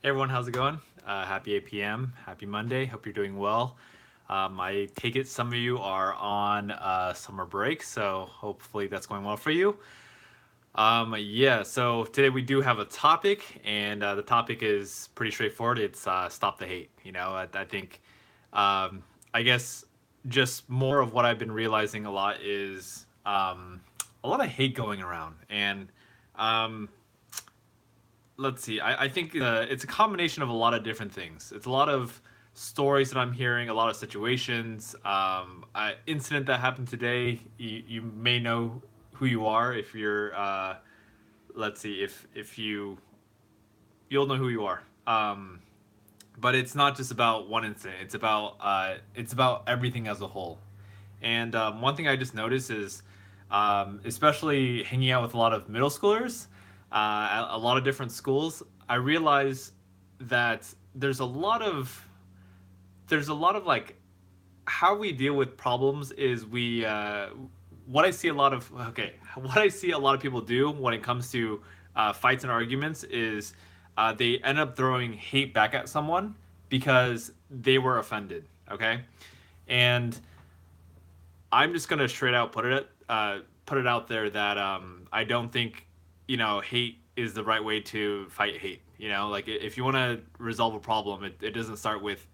Hey everyone, how's it going? Happy 8 p.m. Happy Monday. Hope you're doing well. I take it some of you are on summer break, so hopefully that's going well for you. Yeah, so today we do have a topic, and the topic is pretty straightforward. It's stop the hate. I think, um, I guess, just more of what I've been realizing a lot is a lot of hate going around, and um, let's see. I think it's a combination of a lot of different things. It's a lot of stories that I'm hearing, a lot of situations. Incident that happened today. You may know who you are if you're. Let's see. If you'll know who you are. But it's not just about one incident. It's about everything as a whole. And one thing I just noticed is, especially hanging out with a lot of middle schoolers, at a lot of different schools, I realize that there's a lot of like how we deal with problems is what I see a lot of okay what I see a lot of people do when it comes to fights and arguments is they end up throwing hate back at someone because they were offended. Okay, and I'm just gonna straight out put it out there that I don't think hate is the right way to fight hate. Like if you want to resolve a problem, it doesn't start with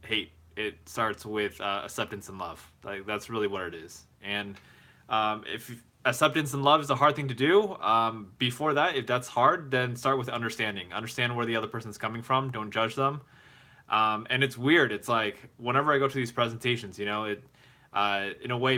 hate. It starts with acceptance and love. Like that's really what it is. And if acceptance and love is a hard thing to do, before that, if that's hard, then start with understanding. Understand where the other person's coming from. Don't judge them. And it's weird. It's like whenever I go to these presentations, in a way,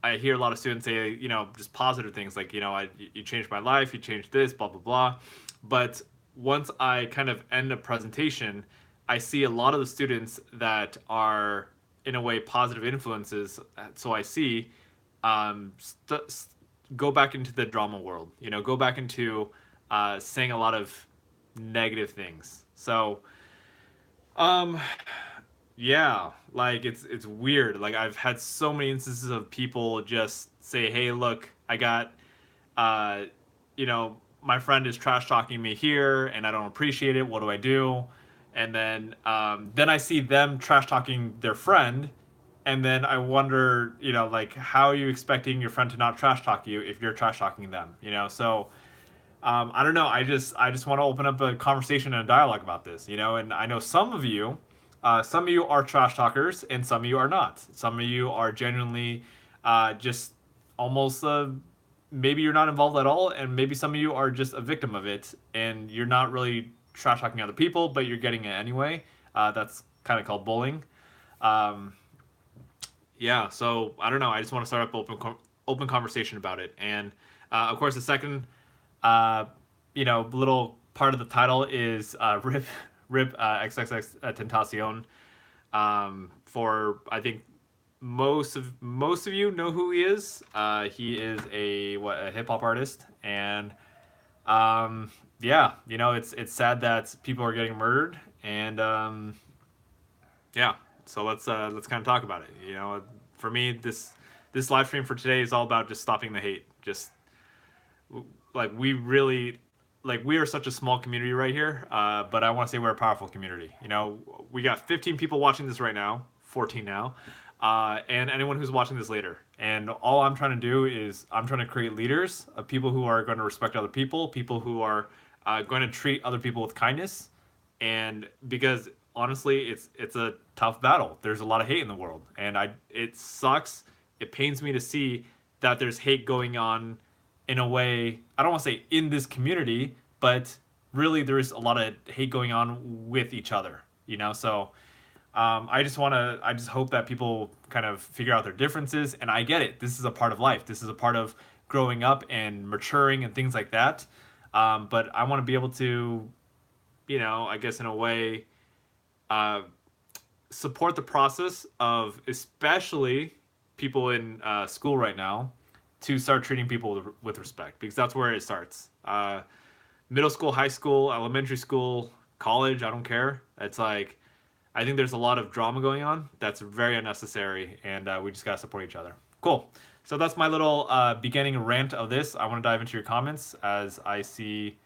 I hear a lot of students say, just positive things like, you changed my life, you changed this, blah, blah, blah. But once I kind of end a presentation, I see a lot of the students that are, in a way, positive influences. So I see go back into the drama world, go back into saying a lot of negative things. So, um, yeah, like it's weird. Like I've had so many instances of people just say, "Hey, look, I got uh my friend is trash talking me here and I don't appreciate it. What do I do?" And then I see them trash talking their friend, and then I wonder, like how are you expecting your friend to not trash talk you if you're trash talking them, So I don't know. I just want to open up a conversation and a dialogue about this, And I know some of you are trash talkers, and some of you are not. Some of you are genuinely just almost maybe you're not involved at all, and maybe some of you are just a victim of it, and you're not really trash talking other people, but you're getting it anyway. That's kind of called bullying. Um, yeah, so I don't know. I just want to start up open conversation about it, and of course, the second uh, little part of the title is rip XXX Tentacion. For I think most of you know who he is. He is a hip hop artist, and yeah, it's sad that people are getting murdered, and yeah. So let's kind of talk about it. For me, this live stream for today is all about just stopping the hate. Just like we are such a small community right here, but I want to say we're a powerful community. We got 15 people watching this right now, 14 now, and anyone who's watching this later. And all I'm trying to do is I'm trying to create leaders of people who are going to respect other people who are going to treat other people with kindness, and because honestly, it's a tough battle. There's a lot of hate in the world, and it sucks. It pains me to see that there's hate going on in a way. I don't want to say in this community, but really there is a lot of hate going on with each other. So I just hope that people kind of figure out their differences. And I get it. This is a part of life. This is a part of growing up and maturing and things like that. But I want to be able to, I guess in a way, uh, support the process of especially people in school right now to start treating people with respect, because that's where it starts. Middle school, high school, elementary school, college, I don't care. It's like I think there's a lot of drama going on that's very unnecessary, and we just gotta support each other. Cool. So that's my little beginning rant of this. I want to dive into your comments as I see.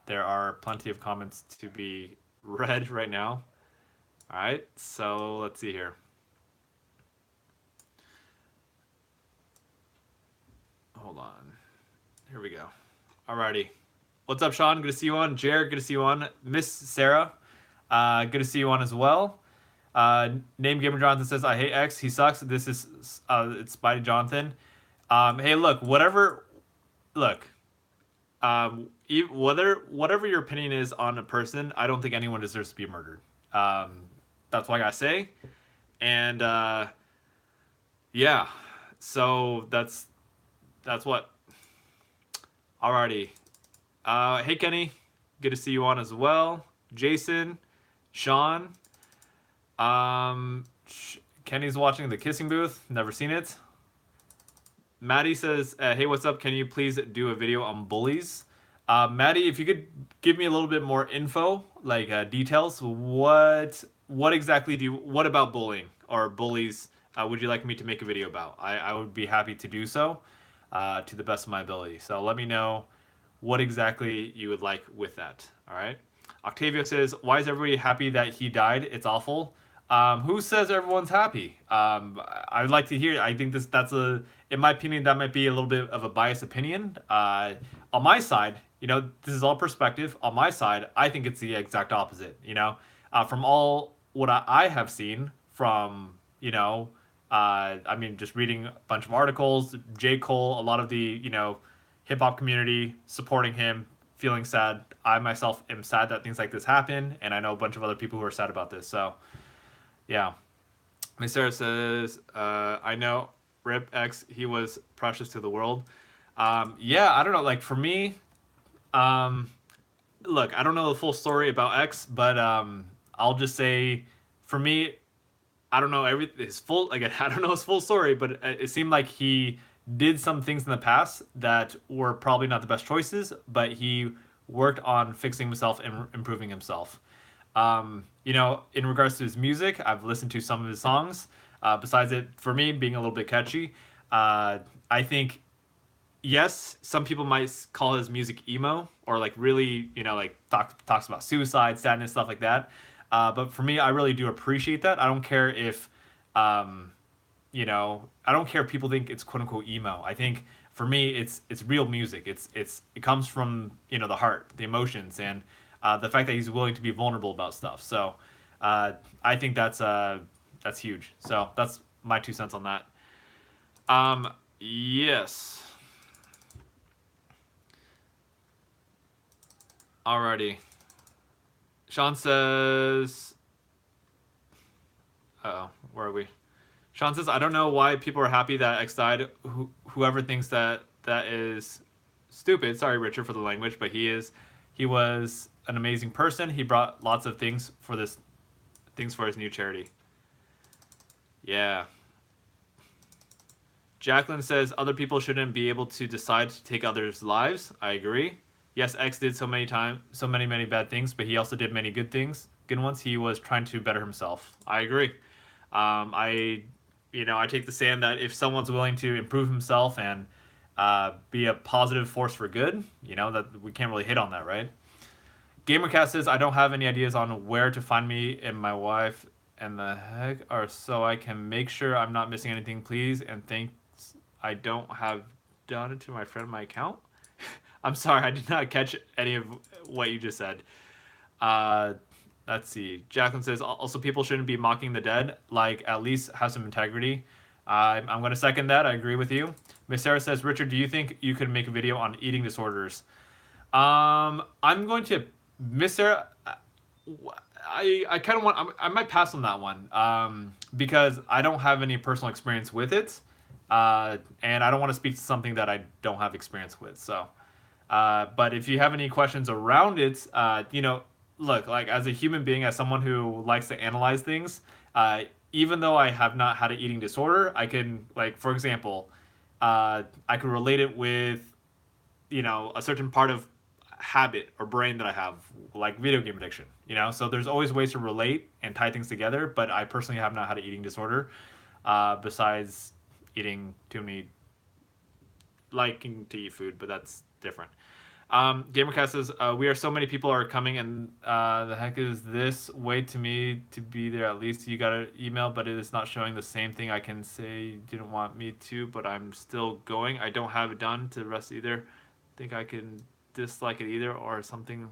there are plenty of comments to be read right now. All right, so let's see here. Hold on. Here we go. Alrighty. What's up, Sean? Good to see you on. Jared, good to see you on. Miss Sarah, good to see you on as well. Name Gamer Jonathan says, I hate X. He sucks. This is, it's Spidey Jonathan. Hey, look, look, whatever your opinion is on a person, I don't think anyone deserves to be murdered. That's what I gotta say. And, yeah, so that's what. Alrighty. Hey Kenny, good to see you on as well. Jason, Sean. Kenny's watching the kissing booth. Never seen it. Maddie says, "Hey, what's up? Can you please do a video on bullies?" Maddie, if you could give me a little bit more info, like details, what exactly what about bullying or bullies would you like me to make a video about? I would be happy to do so to the best of my ability. So let me know what exactly you would like with that. All right. Octavio says, "Why is everybody happy that he died? It's awful." Who says everyone's happy? I'd like to hear. I think in my opinion, that might be a little bit of a biased opinion. On my side, this is all perspective. On my side, I think it's the exact opposite. From all what I have seen from, I mean, just reading a bunch of articles, J. Cole, a lot of the, hip hop community supporting him, feeling sad. I myself am sad that things like this happen, and I know a bunch of other people who are sad about this. So, yeah. Miss Sarah says, I know Rip X, he was precious to the world. Yeah, I don't know. Like, for me, look, I don't know the full story about X, but I'll just say, for me, I don't know his full, again, I don't know his full story, but it seemed like he did some things in the past that were probably not the best choices, but he worked on fixing himself and improving himself. In regards to his music, I've listened to some of his songs. Besides it, for me, being a little bit catchy, I think, yes, some people might call his music emo or like really, like talks about suicide, sadness, stuff like that. But for me, I really do appreciate that. I don't care if, I don't care if people think it's quote unquote emo. I think for me, it's real music. It comes from the heart, the emotions, and the fact that he's willing to be vulnerable about stuff. So I think that's huge. So that's my 2 cents on that. Yes. Alrighty. Sean says, where are we? Sean says, I don't know why people are happy that X died. Whoever thinks that is stupid. Sorry, Richard, for the language, but he was an amazing person. He brought lots of things for his new charity. Yeah. Jacqueline says, other people shouldn't be able to decide to take others' lives. I agree. Yes, X did so many bad things, but he also did many good ones. He was trying to better himself. I agree. I take the stand that if someone's willing to improve himself and be a positive force for good, that we can't really hit on that, right? Gamercast says, I don't have any ideas on where to find me and my wife and the heck are so I can make sure I'm not missing anything, please. And thanks, I don't have done it to my friend my account. I'm sorry, I did not catch any of what you just said. Let's see. Jacqueline says, also people shouldn't be mocking the dead. Like, at least have some integrity. I'm going to second that. I agree with you. Miss Sarah says, Richard, do you think you could make a video on eating disorders? I'm going to, Miss Sarah, I kind of I might pass on that one because I don't have any personal experience with it. And I don't want to speak to something that I don't have experience with. So. But if you have any questions around it, look, like as a human being, as someone who likes to analyze things, even though I have not had an eating disorder, I can, like, for example, I could relate it with, a certain part of habit or brain that I have, like video game addiction, So there's always ways to relate and tie things together, but I personally have not had an eating disorder, besides eating too many, liking to eat food, but that's different. Gamercast says, we are so many people are coming, and the heck is this? Wait to me to be there at least. You got an email, but it is not showing the same thing. I can say you didn't want me to, but I'm still going. I don't have it done to the rest either. Think I can dislike it either or something.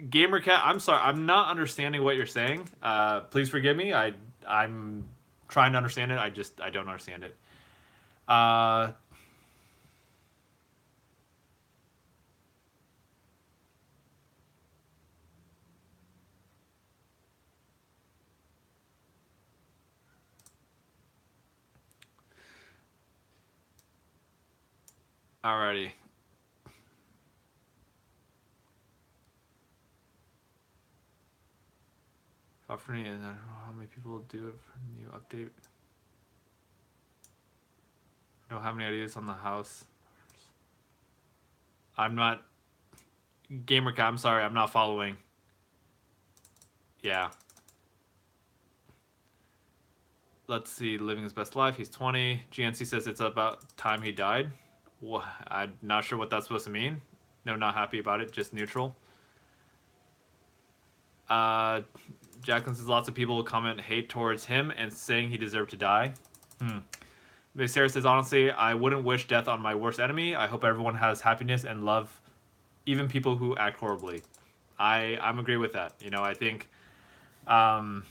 Gamercat, I'm sorry, I'm not understanding what you're saying. Please forgive me. I'm trying to understand it. I don't understand it. Uh, Alrighty. Offering, and I don't know how many people do it for new update. I don't have any ideas on the house. I'm not Gamercat. I'm sorry, I'm not following. Yeah. Let's see. Living his best life. He's 20. GNC says it's about time he died. Well, I'm not sure what that's supposed to mean. No, not happy about it. Just neutral. Uh, Jacqueline says lots of people will comment hate towards him and saying he deserved to die. Miss Sarah says, honestly, I wouldn't wish death on my worst enemy. I hope everyone has happiness and love, even people who act horribly. I'm agree with that. You know, I think, um,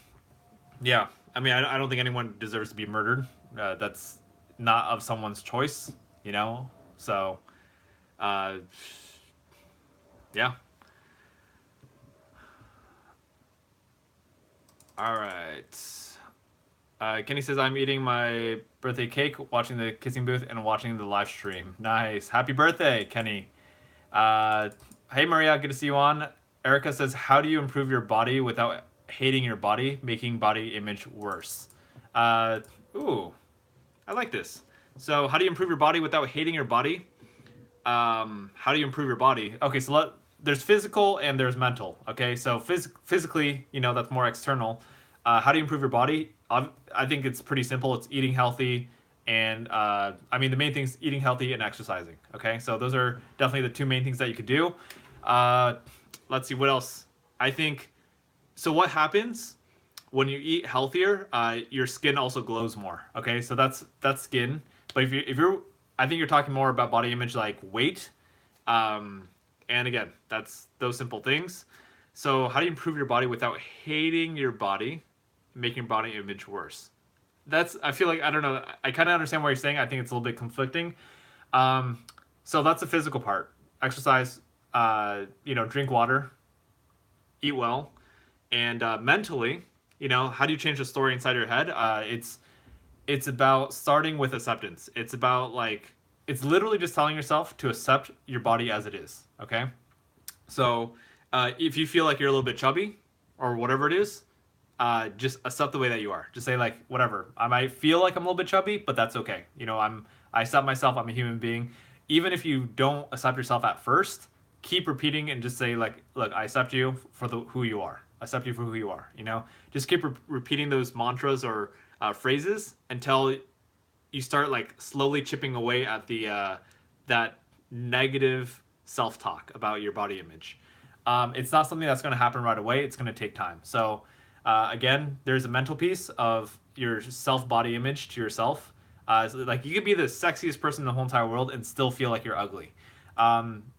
yeah. I mean, I don't think anyone deserves to be murdered. That's not of someone's choice. You know, so uh, yeah. All right. Kenny says, I'm eating my birthday cake, watching the kissing booth, and watching the live stream. Nice. Happy birthday, Kenny. Hey, Maria. Good to see you on. Erica says, how do you improve your body without hating your body, making body image worse? Uh, ooh, I like this. So, how do you improve your body without hating your body? How do you improve your body? Okay, so there's physical and there's mental. Okay, so physically, you know, that's more external. How do you improve your body? I think it's pretty simple. It's eating healthy, and I mean the main things: eating healthy and exercising. Okay, so those are definitely the two main things that you could do. Uh, let's see what else. I think so. What happens when you eat healthier? Your skin also glows more. Okay, so that's skin. But if you're I think you're talking more about body image like weight. Um, and again, that's those simple things. So how do you improve your body without hating your body, making your body image worse? That's I feel like I don't know. I kind of understand what you're saying. I think it's a little bit conflicting. Um, so that's the physical part. Exercise. You know, drink water, eat well, and mentally, you know, how do you change the story inside your head? It's about starting with acceptance. It's about like it's literally just telling yourself to accept your body as it is. Okay, so if you feel like you're a little bit chubby or whatever it is, just accept the way that you are. Just say like whatever. I might feel like I'm a little bit chubby, but that's okay. You know, I accept myself. I'm a human being. Even if you don't accept yourself at first, keep repeating and just say like, look, I accept you for who you are. I accept you for who you are. You know, just keep repeating those mantras or phrases until you start like slowly chipping away at the that negative self-talk about your body image. It's not something that's going to happen right away. It's going to take time. So again, there's a mental piece of your self body image to yourself. So, like you could be the sexiest person in the whole entire world and still feel like you're ugly.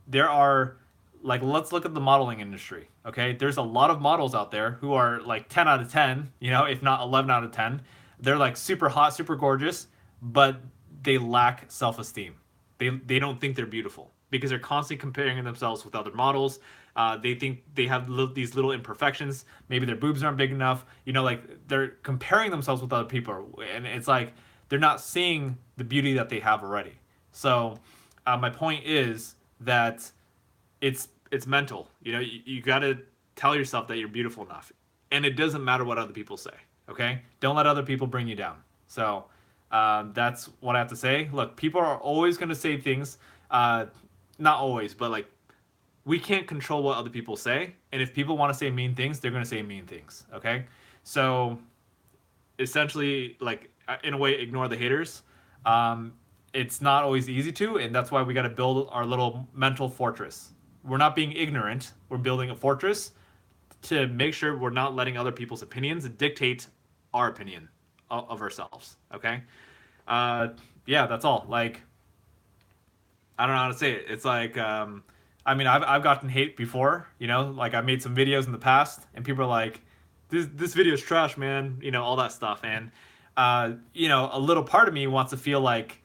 There are like let's look at the modeling industry. Okay, there's a lot of models out there who are like 10 out of 10, you know, if not 11 out of 10. They're like super hot, super gorgeous, but they lack self-esteem. They don't think they're beautiful because they're constantly comparing themselves with other models. They think they have these little imperfections. Maybe their boobs aren't big enough. You know, like they're comparing themselves with other people, and it's like they're not seeing the beauty that they have already. So, my point is that it's mental. You know, you got to tell yourself that you're beautiful enough, and it doesn't matter what other people say. Okay, don't let other people bring you down. So that's what I have to say. Look, people are always going to say things. Not always, but like we can't control what other people say, and if people want to say mean things, they're going to say mean things. Okay, so essentially, like in a way, ignore the haters. Um, it's not always easy to, and that's why we got to build our little mental fortress. We're not being ignorant. We're building a fortress to make sure we're not letting other people's opinions dictate our opinion of ourselves. Okay. Uh, yeah, that's all. Like, I don't know how to say it. It's like, I mean, I've gotten hate before. You know, like I made some videos in the past, and people are like, "This video is trash, man." You know, all that stuff, and you know, a little part of me wants to feel like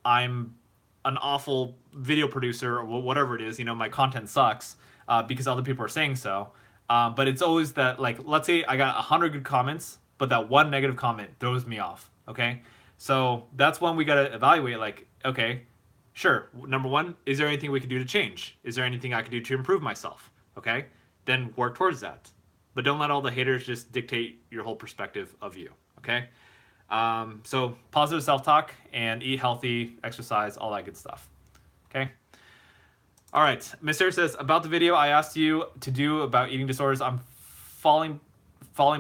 I'm an awful video producer or whatever it is. You know, my content sucks because other people are saying so. But it's always that, like, let's say I got 100 good comments, but that one negative comment throws me off. Okay, so that's when we gotta evaluate. Like, okay, sure. Number one, is there anything we can do to change? Is there anything I can do to improve myself? Okay, then work towards that. But don't let all the haters just dictate your whole perspective of you. Okay. So positive self-talk and eat healthy, exercise, all that good stuff. Okay. All right. Miss Sarah says about the video I asked you to do about eating disorders. I'm falling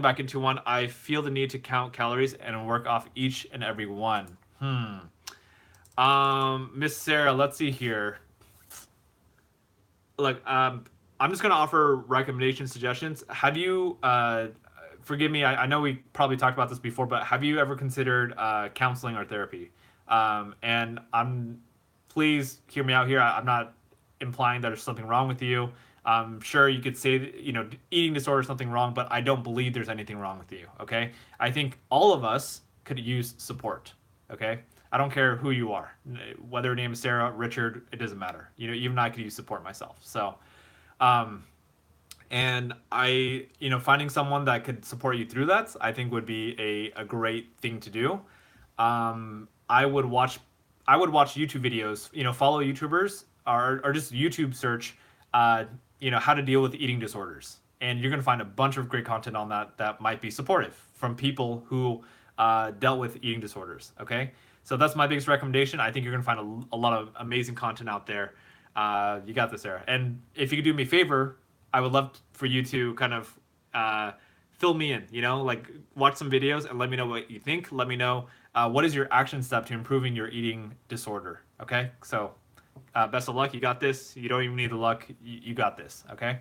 back into one. I feel the need to count calories and work off each and every one. Miss Sarah, let's see here. Look, I'm just gonna offer recommendation suggestions. Have you forgive me, I know we probably talked about this before, but have you ever considered counseling or therapy? And please hear me out here. I'm not implying that there's something wrong with you. Sure, you could say that, you know, eating disorder is something wrong, but I don't believe there's anything wrong with you. Okay, I think all of us could use support. Okay, I don't care who you are, whether your name is Sarah, Richard, it doesn't matter. You know, even I could use support myself. So, and you know, finding someone that could support you through that, I think would be a great thing to do. I would watch YouTube videos, you know, follow YouTubers or just YouTube search, you know, how to deal with eating disorders. And you're going to find a bunch of great content on that might be supportive from people who dealt with eating disorders. Okay. So that's my biggest recommendation. I think you're going to find a lot of amazing content out there. You got this, Sarah. And if you could do me a favor, I would love for you to kind of fill me in, you know, like watch some videos and let me know what you think. Let me know what is your action step to improving your eating disorder. Okay. So best of luck. You got this. You don't even need the luck. You got this. Okay.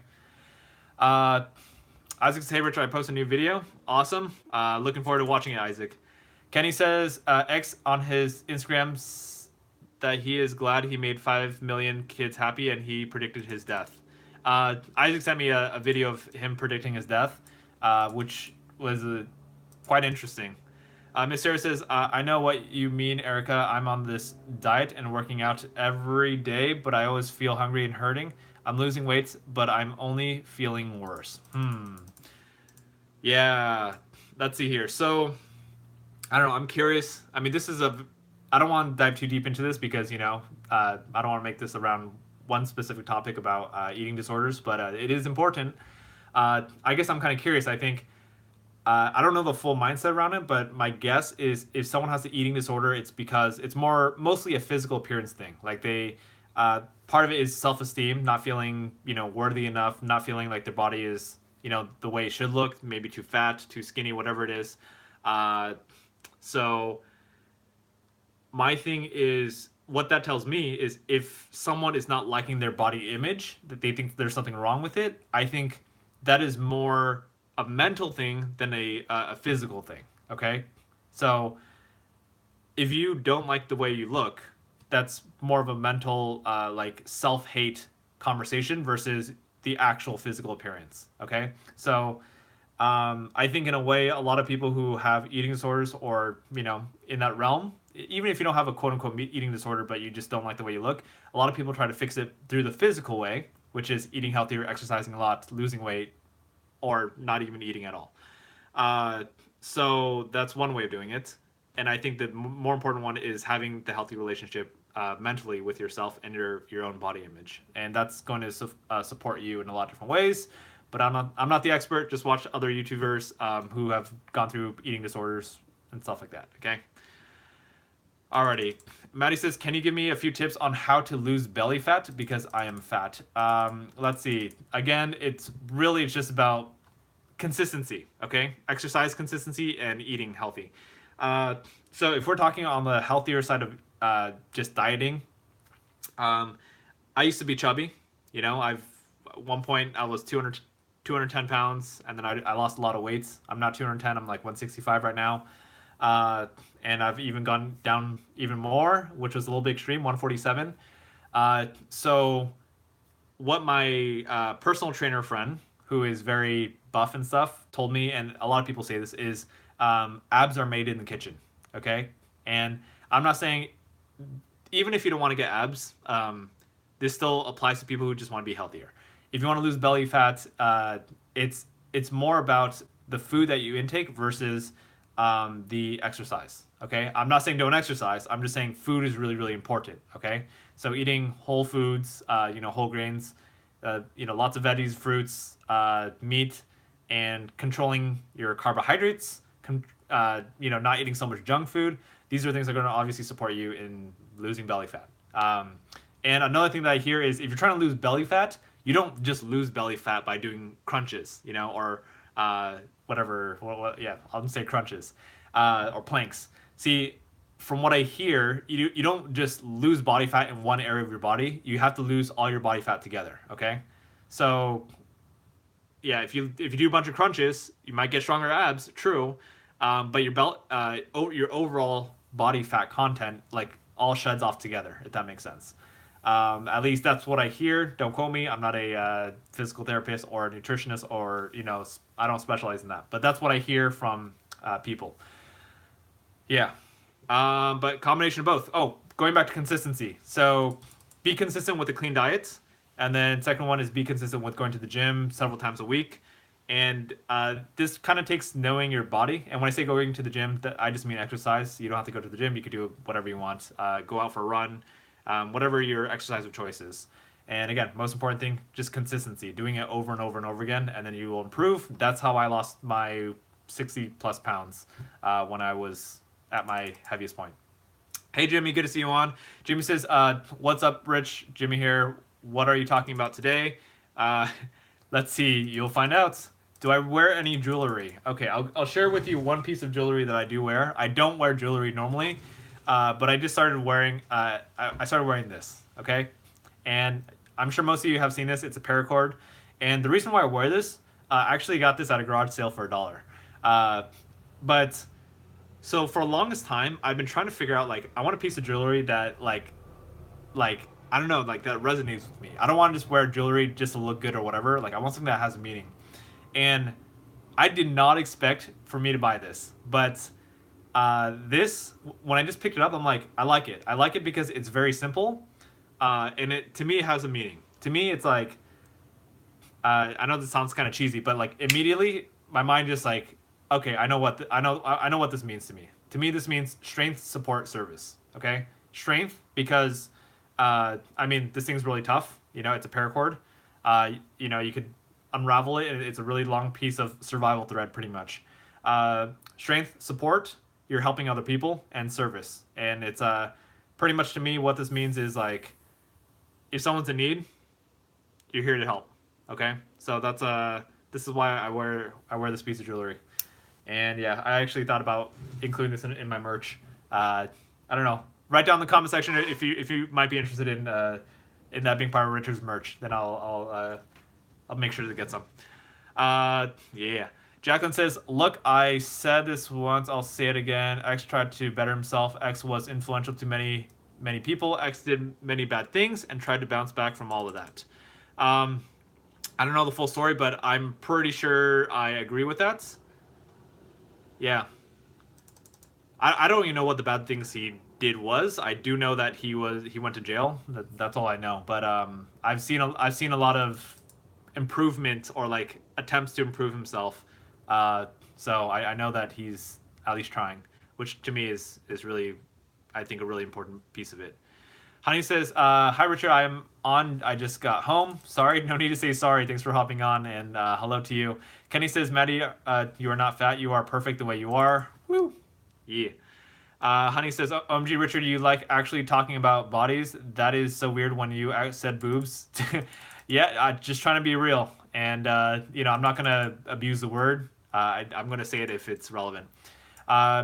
Isaac says, hey, Richard, I post a new video. Awesome. Looking forward to watching it, Isaac. Kenny says X on his Instagram that he is glad he made 5 million kids happy and he predicted his death. Isaac sent me a video of him predicting his death, which was quite interesting. Miss Sarah says, I know what you mean, Erica. I'm on this diet and working out every day, but I always feel hungry and hurting. I'm losing weight, but I'm only feeling worse. Yeah, let's see here. So, I don't know. I'm curious. I mean, I don't want to dive too deep into this because, you know, I don't want to make this around one specific topic about eating disorders, but it is important. I guess I'm kind of curious. I think, I don't know the full mindset around it, but my guess is if someone has an eating disorder, it's because it's mostly a physical appearance thing. Like part of it is self-esteem, not feeling, you know, worthy enough, not feeling like their body is, you know, the way it should look, maybe too fat, too skinny, whatever it is. So my thing is, what that tells me is if someone is not liking their body image, that they think there's something wrong with it, I think that is more a mental thing than a physical thing. Okay, so if you don't like the way you look, that's more of a mental like self-hate conversation versus the actual physical appearance. Okay, so I think in a way, a lot of people who have eating disorders or, you know, in that realm, even if you don't have a quote unquote eating disorder, but you just don't like the way you look, a lot of people try to fix it through the physical way, which is eating healthier, exercising a lot, losing weight, or not even eating at all. So that's one way of doing it. And I think the more important one is having the healthy relationship mentally with yourself and your own body image. And that's going to support you in a lot of different ways. But I'm not the expert. Just watch other YouTubers who have gone through eating disorders and stuff like that. Okay. Alrighty. Maddie says, can you give me a few tips on how to lose belly fat because I am fat? Let's see. Again, it's just about consistency. Okay, exercise consistency and eating healthy. So if we're talking on the healthier side of just dieting. Um, I used to be chubby. I've at one point I was 210 pounds, and then I lost a lot of weights. I'm not 210. I'm like 165 right now. Uh, and I've even gone down even more, which was a little bit extreme, 147. So what my personal trainer friend, who is very buff and stuff, told me, and a lot of people say this, is abs are made in the kitchen. Okay, and I'm not saying even if you don't want to get abs, this still applies to people who just want to be healthier. If you want to lose belly fat, it's more about the food that you intake versus the exercise. Okay, I'm not saying don't exercise. I'm just saying food is really really important. Okay, so eating whole foods, whole grains, lots of veggies, fruits, meat, and controlling your carbohydrates. Not eating so much junk food. These are things that are going to obviously support you in losing belly fat. And another thing that I hear is if you're trying to lose belly fat, you don't just lose belly fat by doing crunches, or whatever. Yeah, I'll just say crunches or planks. See, from what I hear, you don't just lose body fat in one area of your body. You have to lose all your body fat together. Okay, so yeah, if you do a bunch of crunches, you might get stronger abs. True, but your overall body fat content like all sheds off together. If that makes sense. At least that's what I hear. Don't quote me. I'm not a physical therapist or a nutritionist, or I don't specialize in that. But that's what I hear from people. Yeah. But combination of both. Oh, going back to consistency. So be consistent with a clean diet. And then second one is be consistent with going to the gym several times a week. And this kind of takes knowing your body. And when I say going to the gym, I just mean exercise. You don't have to go to the gym. You could do whatever you want. Go out for a run, whatever your exercise of choice is. And again, most important thing, just consistency. Doing it over and over and over again, and then you will improve. That's how I lost my 60 plus pounds when I was at my heaviest point. Hey, Jimmy, good to see you on. Jimmy says, what's up, Rich? Jimmy here. What are you talking about today? Let's see. You'll find out. Do I wear any jewelry? Okay, I'll share with you one piece of jewelry that I do wear. I don't wear jewelry normally, but I just started wearing, I started wearing this, okay? And I'm sure most of you have seen this. It's a paracord. And the reason why I wear this, I actually got this at a garage sale for $1. But so for the longest time, I've been trying to figure out, like, I want a piece of jewelry that, like, I don't know, like, that resonates with me. I don't want to just wear jewelry just to look good or whatever. Like, I want something that has a meaning. And I did not expect for me to buy this. But this, when I just picked it up, I'm like, I like it. I like it because it's very simple. And to me, it has a meaning. To me, it's like, I know this sounds kind of cheesy, but like immediately my mind just like, okay, I know what this means to me. To me, this means strength, support, service. Okay, strength because, this thing's really tough. It's a paracord. You could unravel it, and it's a really long piece of survival thread, pretty much. Strength, support. You're helping other people, and service. And it's pretty much to me what this means is like, if someone's in need, you're here to help. Okay, so that's this is why I wear this piece of jewelry. And yeah, I actually thought about including this in my merch. I don't know. Write down in the comment section if you might be interested in that being part of Richard's merch. Then I'll make sure to get some. Yeah. Jacqueline says, "Look, I said this once. I'll say it again. X tried to better himself. X was influential to many people. X did many bad things and tried to bounce back from all of that." I don't know the full story, but I'm pretty sure I agree with that. Yeah. I don't even know what the bad things he did was. I do know that he went to jail. That's all I know. But I've seen a lot of improvement or like attempts to improve himself. So I know that he's at least trying, which to me is really, I think, a really important piece of it. Honey says, "Hi Richard, I'm on. I just got home. Sorry, no need to say sorry. Thanks for hopping on, and hello to you." Kenny says, "Maddie, you are not fat. You are perfect the way you are." Woo, yeah. Honey says, "OMG Richard, you like actually talking about bodies? That is so weird when you said boobs." Yeah, just trying to be real, and I'm not gonna abuse the word. I'm gonna say it if it's relevant.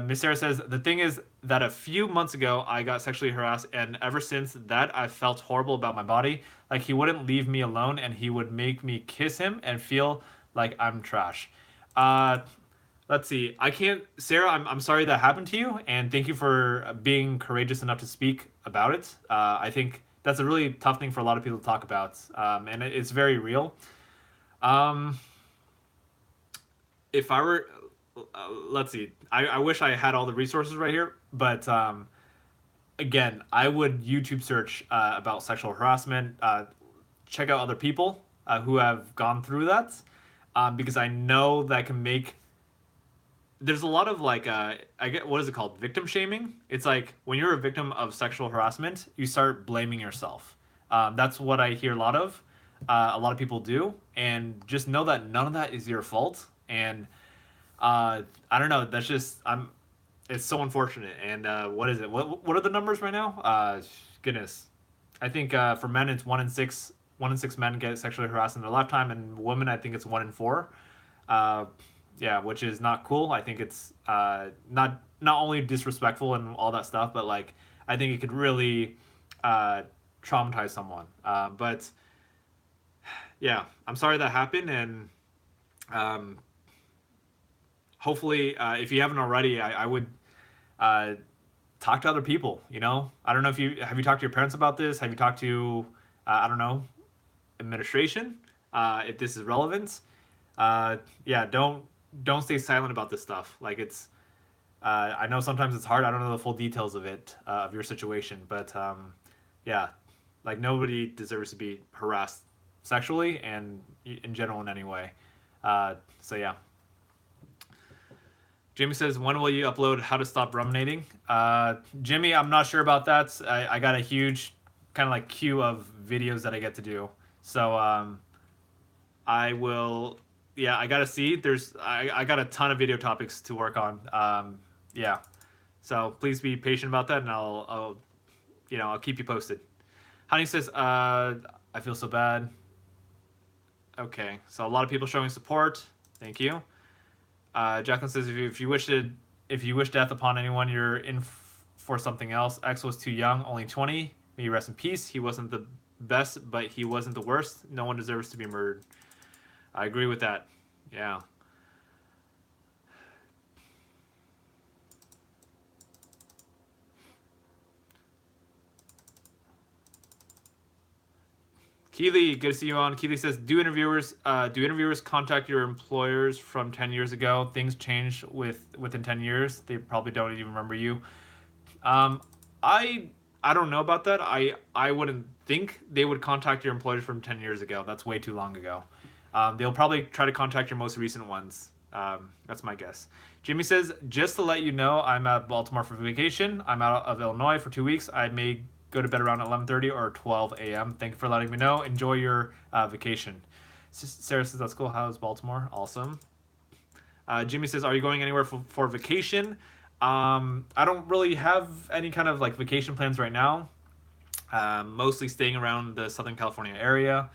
Miss Sarah says, the thing is that a few months ago I got sexually harassed, and ever since that I've felt horrible about my body. Like he wouldn't leave me alone, and he would make me kiss him and feel like I'm trash. Uh, let's see. I can't, Sarah. I'm sorry that happened to you, and thank you for being courageous enough to speak about it. I think that's a really tough thing for a lot of people to talk about, and it's very real. Um, if I were, let's see. I wish I had all the resources right here, but again, I would YouTube search about sexual harassment. Check out other people who have gone through that, because I know that can make. There's a lot of like I get, what is it called, victim shaming. It's like when you're a victim of sexual harassment, you start blaming yourself. That's what I hear a lot of people do, and just know that none of that is your fault. And I don't know, that's just I'm it's so unfortunate. And what is it, what are the numbers right now? Goodness, I think for men it's 1 in 6 men get sexually harassed in their lifetime, and women I think it's 1 in 4. uh, yeah, which is not cool. I think it's not only disrespectful and all that stuff, but like I think it could really uh, traumatize someone. But yeah, I'm sorry that happened, and um, hopefully, if you haven't already, I would uh, talk to other people. You know, I don't know if you talked to your parents about this. Have you talked to I don't know, administration, if this is relevant. Yeah, don't stay silent about this stuff. Like it's I know sometimes it's hard. I don't know the full details of it, of your situation, but yeah, like nobody deserves to be harassed sexually and in general in any way. So yeah. Jimmy says, when will you upload how to stop ruminating? Jimmy, I'm not sure about that. I got a huge kind of like queue of videos that I get to do. So I will, yeah, I gotta see. I got a ton of video topics to work on. Yeah. So please be patient about that, and I'll keep you posted. Honey says, I feel so bad. Okay, so a lot of people showing support. Thank you. Jacqueline says, if you wish death upon anyone, you're in for something else. X was too young, only 20. May he rest in peace. He wasn't the best, but he wasn't the worst. No one deserves to be murdered. I agree with that. Yeah. Keely, good to see you on. Keely says, do interviewers contact your employers from 10 years ago? Things change within 10 years. They probably don't even remember you. Um, I I don't know about that. I wouldn't think they would contact your employers from 10 years ago. That's way too long ago. They'll probably try to contact your most recent ones. That's my guess. Jimmy says, just to let you know, I'm at Baltimore for vacation. I'm out of Illinois for 2 weeks. I may go to bed around 11:30 or 12 a.m. Thank you for letting me know. Enjoy your vacation. Sarah says, that's cool. How's Baltimore? Awesome. Jimmy says, are you going anywhere for vacation? I don't really have any kind of like vacation plans right now. Mostly staying around the Southern California area.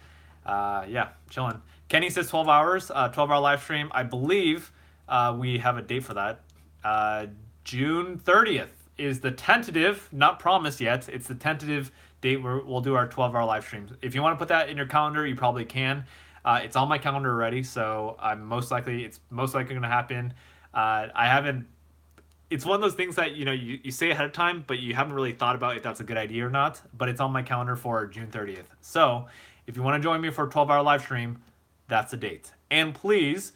Yeah, chilling. Kenny says 12 hours, 12-hour live stream. I believe we have a date for that. June 30th is the tentative, not promised yet. It's the tentative date where we'll do our 12-hour live streams. If you want to put that in your calendar, you probably can. It's on my calendar already, so it's most likely going to happen. I haven't. It's one of those things that you say ahead of time, but you haven't really thought about if that's a good idea or not. But it's on my calendar for June 30th. So if you want to join me for a 12-hour live stream, that's the date. And please,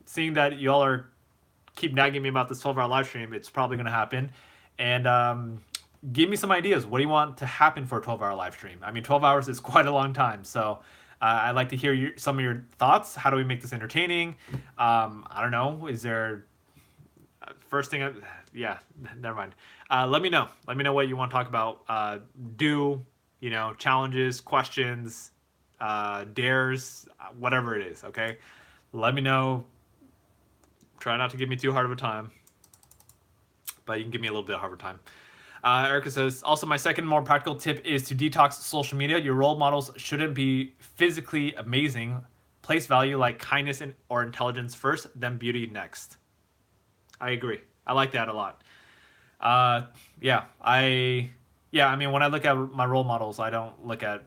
seeing that y'all are keep nagging me about this 12-hour live stream, it's probably going to happen. And give me some ideas. What do you want to happen for a 12-hour live stream? I mean, 12 hours is quite a long time. So I'd like to hear some of your thoughts. How do we make this entertaining? I don't know. Is there first thing? Yeah, never mind. Let me know. Let me know what you want to talk about. Challenges, questions, dares, whatever it is. Okay, let me know. Try not to give me too hard of a time, but you can give me a little bit hard of a time. Erica says, also my second more practical tip is to detox social media. Your role models shouldn't be physically amazing. Place value like kindness or intelligence first, then beauty next. I agree. I like that a lot. Uh, yeah, yeah, I mean, when I look at my role models, I don't look at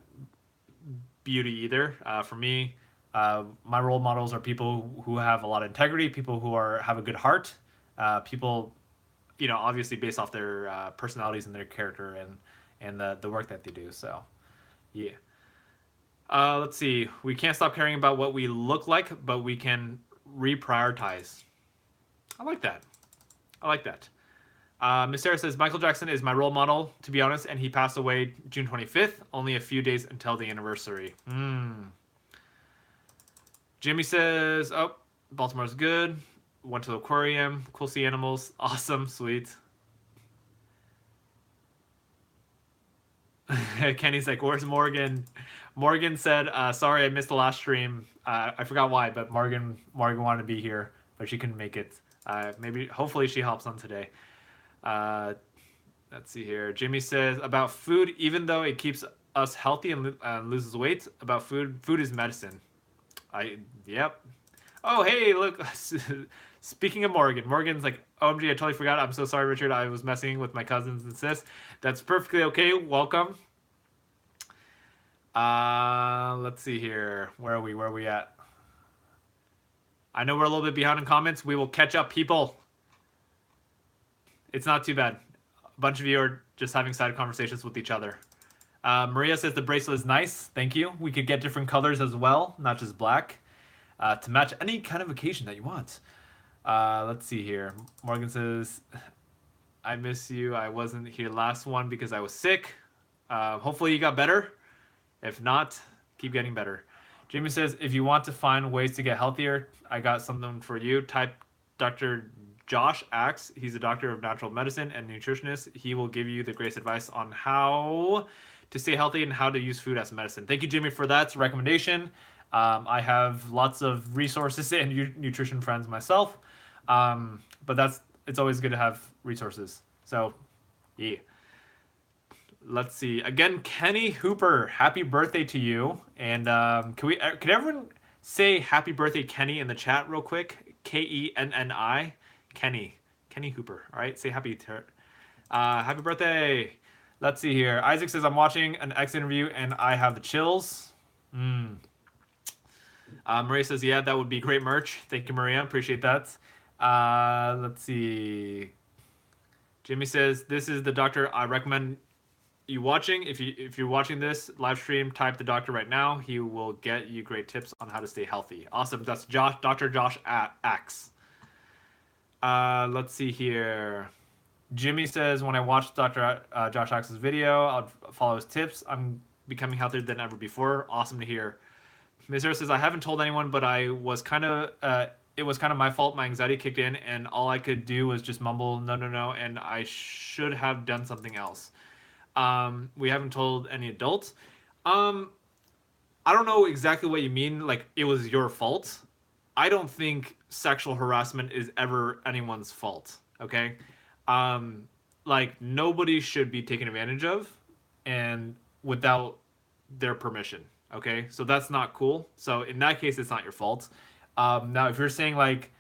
beauty either. For me, my role models are people who have a lot of integrity, people who are have a good heart, people, obviously based off their personalities and their character and the work that they do. So, yeah. Let's see. We can't stop caring about what we look like, but we can reprioritize. I like that. I like that. Miss Sarah says Michael Jackson is my role model, to be honest, and he passed away June 25th, only a few days until the anniversary. Jimmy says, oh, Baltimore's good. Went to the aquarium. Cool sea animals. Awesome. Sweet. Kenny's like, where's Morgan? Morgan said, sorry, I missed the last stream. I forgot why, but Morgan wanted to be here, but she couldn't make it. Maybe, hopefully she helps on today. Let's see here. Jimmy says, about food, even though it keeps us healthy and loses weight, about food is medicine. Yep. Oh, hey, look. Speaking of Morgan, Morgan's like, OMG, I totally forgot. I'm so sorry, Richard. I was messing with my cousins and sis. That's perfectly okay. Welcome. Let's see here. Where are we? Where are we at? I know we're a little bit behind in comments. We will catch up, people. It's not too bad. A bunch of you are just having side conversations with each other. Maria says the bracelet is nice. Thank you. We could get different colors as well, not just black, to match any kind of occasion that you want. Let's see here. Morgan says, I miss you. I wasn't here last one because I was sick. Hopefully you got better. If not, keep getting better. Jamie says, if you want to find ways to get healthier, I got something for you. Type Dr. Josh Axe. He's a doctor of natural medicine and nutritionist. He will give you the greatest advice on how to stay healthy and how to use food as medicine. Thank you, Jimmy, for that recommendation. I have lots of resources and nutrition friends myself, but it's always good to have resources. So, yeah. Let's see. Again, Kenny Hooper, happy birthday to you. And can everyone say happy birthday, Kenny, in the chat real quick? Kenni, Kenny Hooper. All right, say happy birthday. Let's see here. Isaac says I'm watching an X interview and I have the chills. Maria says, yeah, that would be great merch. Thank you, Maria. Appreciate that. Let's see. Jimmy says, this is the doctor I recommend you watching. If you're watching this live stream, type the doctor right now. He will get you great tips on how to stay healthy. Awesome. That's Dr. Josh Axe. Let's see here. Jimmy says, when I watch Dr. Josh Axe's video, I'll follow his tips. I'm becoming healthier than ever before. Awesome to hear. Mizera says, I haven't told anyone, but it was kind of my fault. My anxiety kicked in, and all I could do was just mumble, no, no, no, and I should have done something else. We haven't told any adults. I don't know exactly what you mean, like, it was your fault. I don't think sexual harassment is ever anyone's fault, okay? Like, nobody should be taken advantage of, and without their permission. Okay, so that's not cool. So in that case, it's not your fault. Now, if you're saying like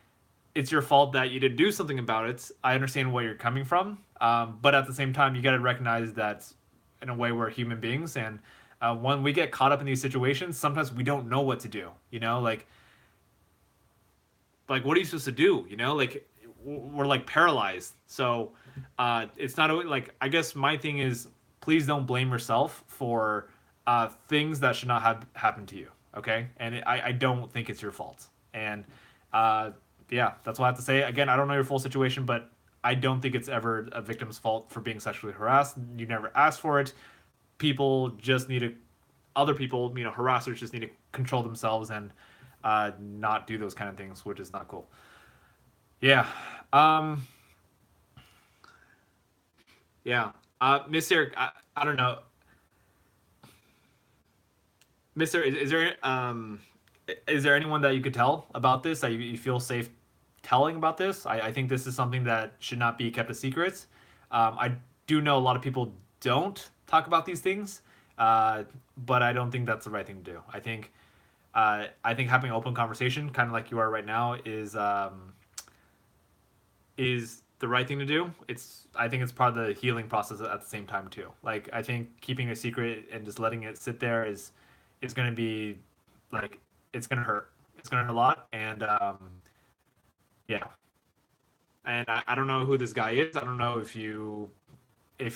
it's your fault that you didn't do something about it, I understand where you're coming from. But at the same time, you got to recognize that in a way we're human beings, and when we get caught up in these situations, sometimes we don't know what to do. Like what are you supposed to do? Like we're like paralyzed. So it's not like I guess my thing is please don't blame yourself for things that should not have happened to you. Okay, and I don't think it's your fault. And yeah, that's what I have to say. Again, I don't know your full situation, but I don't think it's ever a victim's fault for being sexually harassed. You never asked for it. People just need to, other people, harassers just need to control themselves and not do those kind of things, which is not cool. Yeah. Yeah. Miss Eric, I don't know. Mister, is there anyone that you could tell about this that you feel safe telling about this? I think this is something that should not be kept a secret. I do know a lot of people don't talk about these things, but I don't think that's the right thing to do. I think having an open conversation, kind of like you are right now, is the right thing to do. I think it's part of the healing process at the same time too. Like I think keeping a secret and just letting it sit there is going to be like it's going to hurt. It's going to hurt a lot, and yeah. And I don't know who this guy is. I don't know if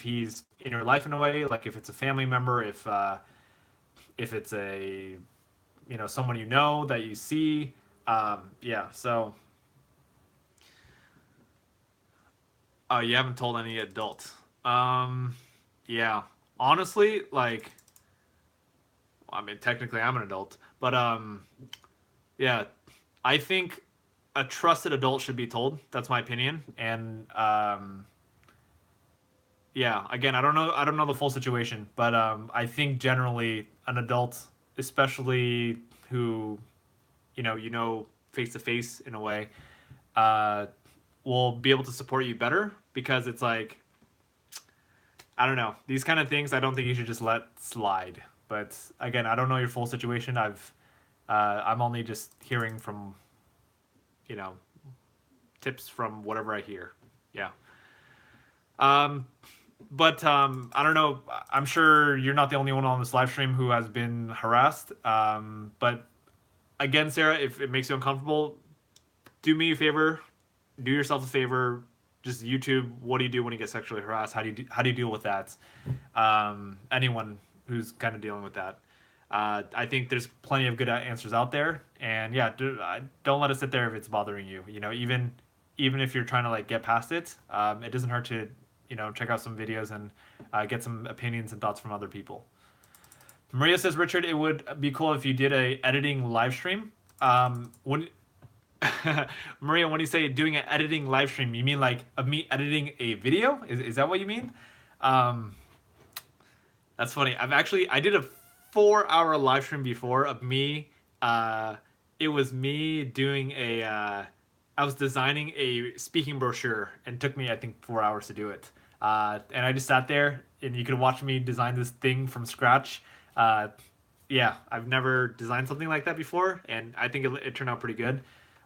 he's in your life in a way, like if it's a family member, if it's a someone you know that you see. Yeah. So you haven't told any adults. Yeah. Honestly, like, I mean, technically I'm an adult, but yeah, I think a trusted adult should be told. That's my opinion. And yeah, again, I don't know the full situation, but I think generally an adult, especially who face to face in a way, uh, will be able to support you better because it's like I don't know. These kind of things I don't think you should just let slide. But again, I don't know your full situation. I'm only just hearing from, you know, tips from whatever I hear. Yeah. Um, but I don't know. I'm sure you're not the only one on this live stream who has been harassed. But again, Sarah, if it makes you uncomfortable, do me a favor, do yourself a favor. Just YouTube. What do you do when you get sexually harassed? How do you deal with that? Anyone who's kind of dealing with that. I think there's plenty of good answers out there, and yeah, don't let it sit there if it's bothering you. Even if you're trying to like get past it, it doesn't hurt to check out some videos and get some opinions and thoughts from other people. Maria says, Richard, it would be cool if you did a editing live stream. When Maria, when you say doing an editing live stream, you mean like of me editing a video? Is that what you mean? Um, that's funny. I did a 4 hour live stream before of me. Uh, it was me doing I was designing a speaking brochure and took me I think 4 hours to do it. And I just sat there and you could watch me design this thing from scratch. Uh, yeah, I've never designed something like that before, and I think it turned out pretty good.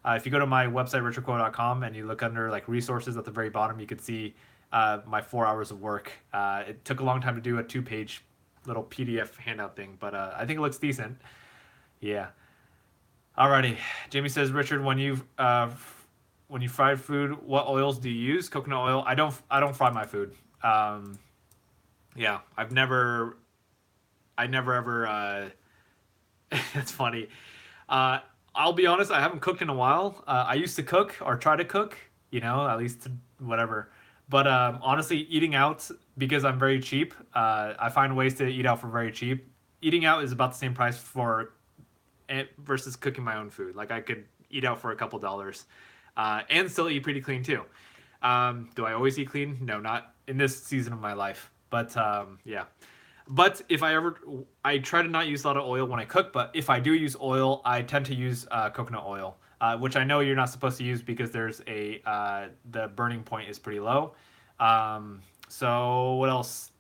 If you go to my website richardquo.com and you look under like resources at the very bottom, you could see my 4 hours of work. It took a long time to do a 2 page little PDF handout thing, but I think it looks decent. Yeah. Alrighty. Jamie says, Richard, when you fry food, what oils do you use? Coconut oil. I don't fry my food. Yeah, I never ever. It's funny. Uh, I'll be honest, I haven't cooked in a while. I used to cook or try to cook, at least whatever. But honestly, eating out because I'm very cheap, I find ways to eat out for very cheap. Eating out is about the same price for it versus cooking my own food. Like I could eat out for a couple dollars, and still eat pretty clean too. Do I always eat clean? No, not in this season of my life. But yeah. But if I try to not use a lot of oil when I cook. But if I do use oil, I tend to use coconut oil, which I know you're not supposed to use because the burning point is pretty low. So what else?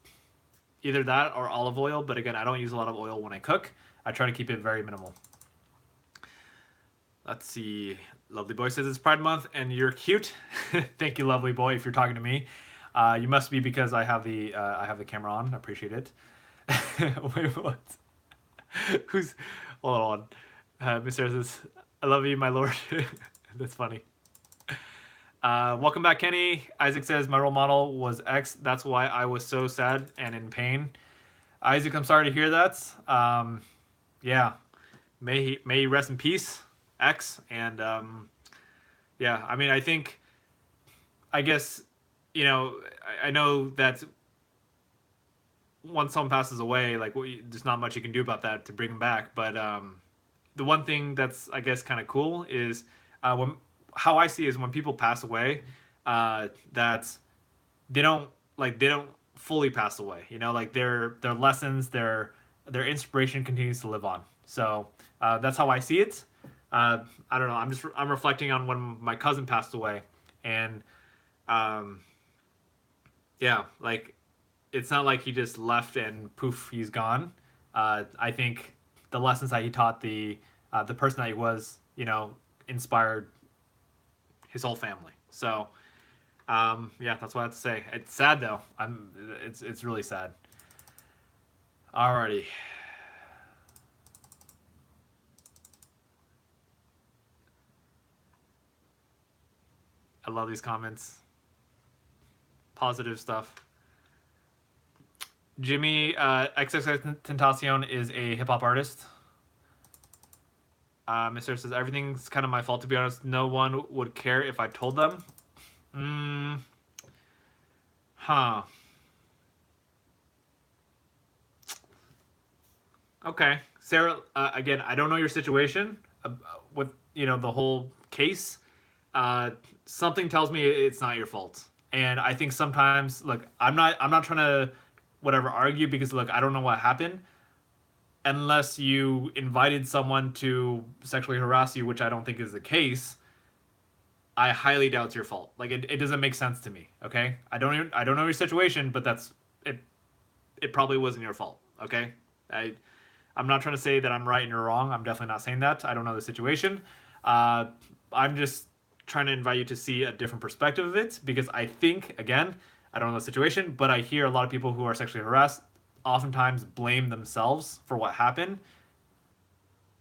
Either that or olive oil. But again, I don't use a lot of oil when I cook. I try to keep it very minimal. Let's see. Lovely Boy says it's Pride Month and you're cute. Thank you, Lovely Boy. If you're talking to me, you must be because I have the camera on. I appreciate it. Wait, what? Who's? Hold on. Mr. says, I love you, my lord. That's funny. Welcome back, Kenny. Isaac says my role model was X. That's why I was so sad and in pain. Isaac, I'm sorry to hear that. Yeah, may he rest in peace, X. And yeah, I mean, I guess, I know that once someone passes away, like there's not much you can do about that to bring them back. But the one thing that's I guess kind of cool is when how I see is when people pass away, that they don't fully pass away. Like their lessons, their inspiration continues to live on. So that's how I see it. I don't know. I'm reflecting on when my cousin passed away, and um, yeah, like it's not like he just left and poof, he's gone. I think the lessons that he taught, the person that he was, inspired his whole family. So Yeah, that's what I have to say. It's sad though. It's really sad. Alrighty. I love these comments. Positive stuff. Jimmy XXXTentacion is a hip hop artist. Mr. says everything's kind of my fault, to be honest. No one would care if I told them. Mm, huh. Okay, Sarah. Again, I don't know your situation with the whole case. Uh, Something tells me it's not your fault, and I think sometimes, look, I'm not trying to whatever argue because look, I don't know what happened unless you invited someone to sexually harass you, which I don't think is the case. I highly doubt it's your fault. Like it doesn't make sense to me. Okay, I don't know your situation, but that's it. It probably wasn't your fault. Okay, I I'm not trying to say that I'm right and you're wrong. I'm definitely not saying that. I don't know the situation. Uh, I'm just trying to invite you to see a different perspective of it because I think, again, I don't know the situation, but I hear a lot of people who are sexually harassed oftentimes blame themselves for what happened.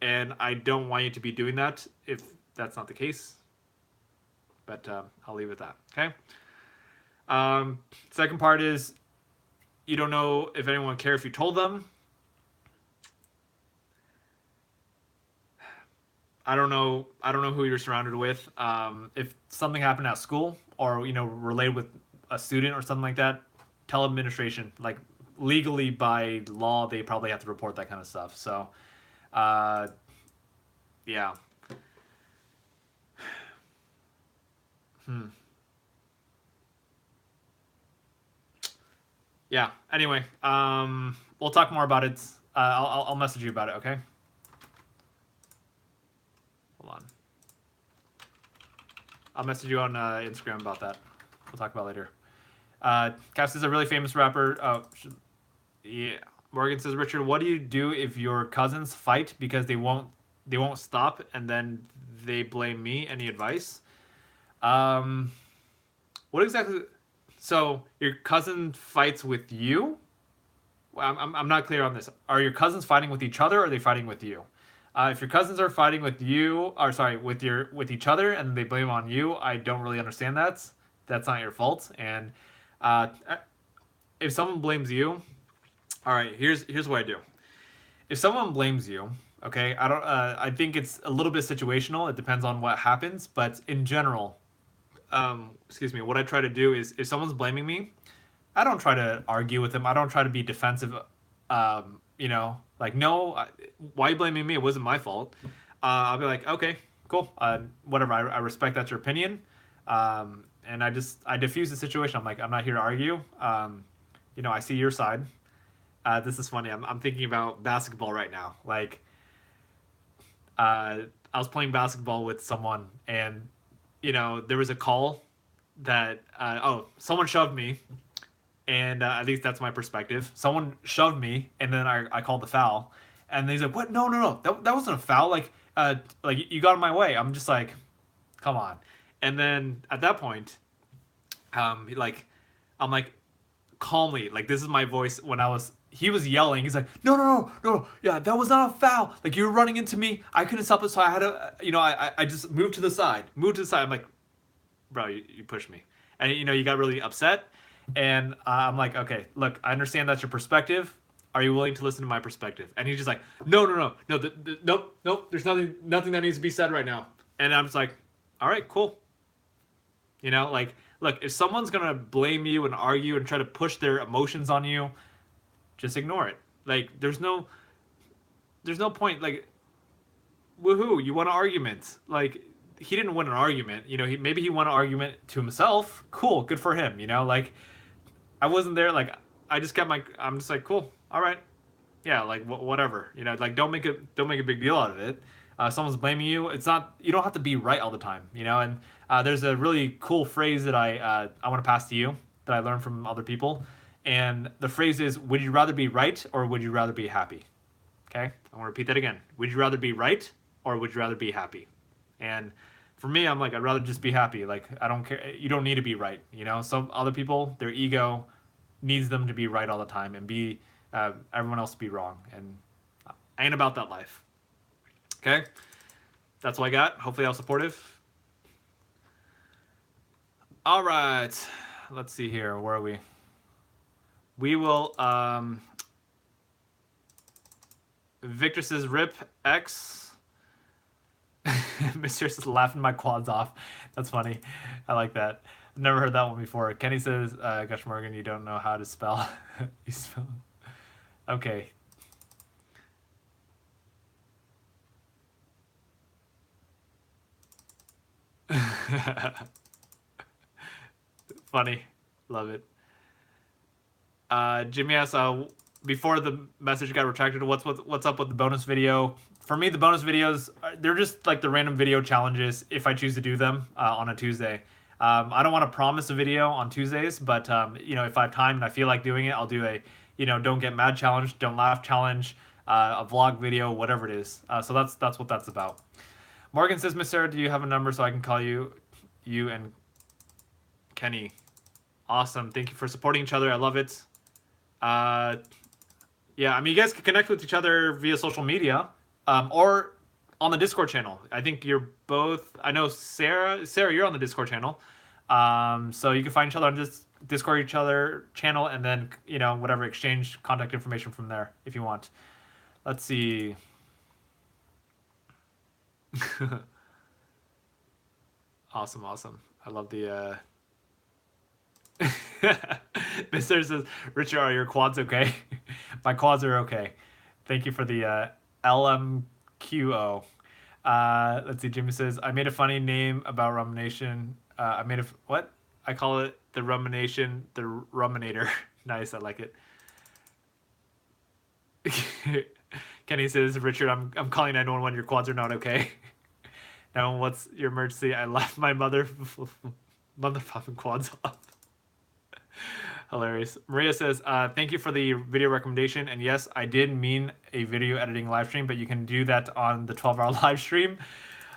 And I don't want you to be doing that if that's not the case. But I'll leave it at that. Okay. Second part is you don't know if anyone would care if you told them. I don't know. I don't know who you're surrounded with. If something happened at school or related with a student or something like that, tell administration. Like legally by law, they probably have to report that kind of stuff. So, uh, yeah. Hmm. Yeah. Anyway, we'll talk more about it. I'll message you about it. Okay. Hold on. I'll message you on Instagram about that. We'll talk about it later. Cass is a really famous rapper. Yeah. Morgan says, Richard, what do you do if your cousins fight because they won't stop and then they blame me? Any advice? Um, what exactly? So your cousin fights with you? I'm not clear on this. Are your cousins fighting with each other or are they fighting with you? If your cousins are fighting with you, or sorry, with each other, and they blame on you, I don't really understand that. That's not your fault. And uh, if someone blames you, all right, here's what I do. If someone blames you, okay, I don't. I think it's a little bit situational. It depends on what happens, but in general, excuse me, what I try to do is if someone's blaming me, I don't try to argue with them. I don't try to be defensive. Like no, why are you blaming me? It wasn't my fault. I'll be like, okay, cool, whatever. I respect that's your opinion, and I diffuse the situation. I'm like, I'm not here to argue. I see your side. This is funny. I'm thinking about basketball right now. Like, I was playing basketball with someone, and there was a call that someone shoved me, and at least that's my perspective. Someone shoved me, and then I called the foul, and he's like, "What? No, no, no, that wasn't a foul. Like you got in my way." I'm just like, "Come on!" And then at that point, like, I'm like, calmly, like this is my voice when he was yelling. He's like, "No, no, no, no, yeah, that was not a foul. Like you were running into me. I couldn't stop it, so I had to, I just moved to the side, moved to the side." I'm like, "Bro, you pushed me," and you got really upset, and I'm like, "Okay, look, I understand that's your perspective. Are you willing to listen to my perspective?" And he's just like, "No, no, no, no, nope, nope. There's nothing that needs to be said right now." And I'm just like, "All right, cool." Like, look, if someone's gonna blame you and argue and try to push their emotions on you, just ignore it. Like, there's no point. Like, woohoo, you won an argument. Like, he didn't win an argument. Maybe he won an argument to himself. Cool, good for him. Like, I wasn't there. Like, I just kept my. I'm just like, cool, all right, yeah, like whatever. Like don't make a big deal out of it. Someone's blaming you. It's not. You don't have to be right all the time. And there's a really cool phrase that I want to pass to you that I learned from other people, and the phrase is, "Would you rather be right or would you rather be happy?" Okay, I want to repeat that again. Would you rather be right or would you rather be happy? And For me, I'm like, I'd rather just be happy. Like, I don't care. You don't need to be right. You know, some other people, their ego needs them to be right all the time and be everyone else to be wrong. And I ain't about that life. Okay, that's what I got. Hopefully, I was supportive. All right, let's see here. Where are we? We will. Victor says rip X. Mr. says laughing my quads off. That's funny. I like that. I've never heard that one before. Kenny says, Gosh Morgan, you don't know how to spell. You spell. Okay. Funny. Love it. Jimmy asks, before the message got retracted, what's up with the bonus video? For me, the bonus videos, they're just like the random video challenges if I choose to do them on a Tuesday. I don't want to promise a video on Tuesdays, but if I have time and I feel like doing it, I'll do a, don't get mad challenge, don't laugh challenge, a vlog video, whatever it is. So that's what that's about. Morgan says, Miss Sarah, do you have a number so I can call you and Kenny? Awesome. Thank you for supporting each other. I love it. Yeah, I mean, you guys can connect with each other via social media, or on the Discord channel. I think you're both. I know Sarah, you're on the Discord channel, so you can find each other on this Discord each other channel, and then whatever, exchange contact information from there if you want. Let's see. Awesome. I love the. Mr. says, Richard, are your quads okay? My quads are okay. Thank you for the LMQO. Let's see. Jimmy says, I made a funny name about Rumination. I made a what? I call it the Rumination, the Ruminator. Nice. I like it. Kenny says, Richard, I'm calling 911. Your quads are not okay. Now, what's your emergency? I left my motherfucking quads off. Hilarious. Maria says, thank you for the video recommendation. And yes, I did mean a video editing live stream, but you can do that on the 12-hour live stream.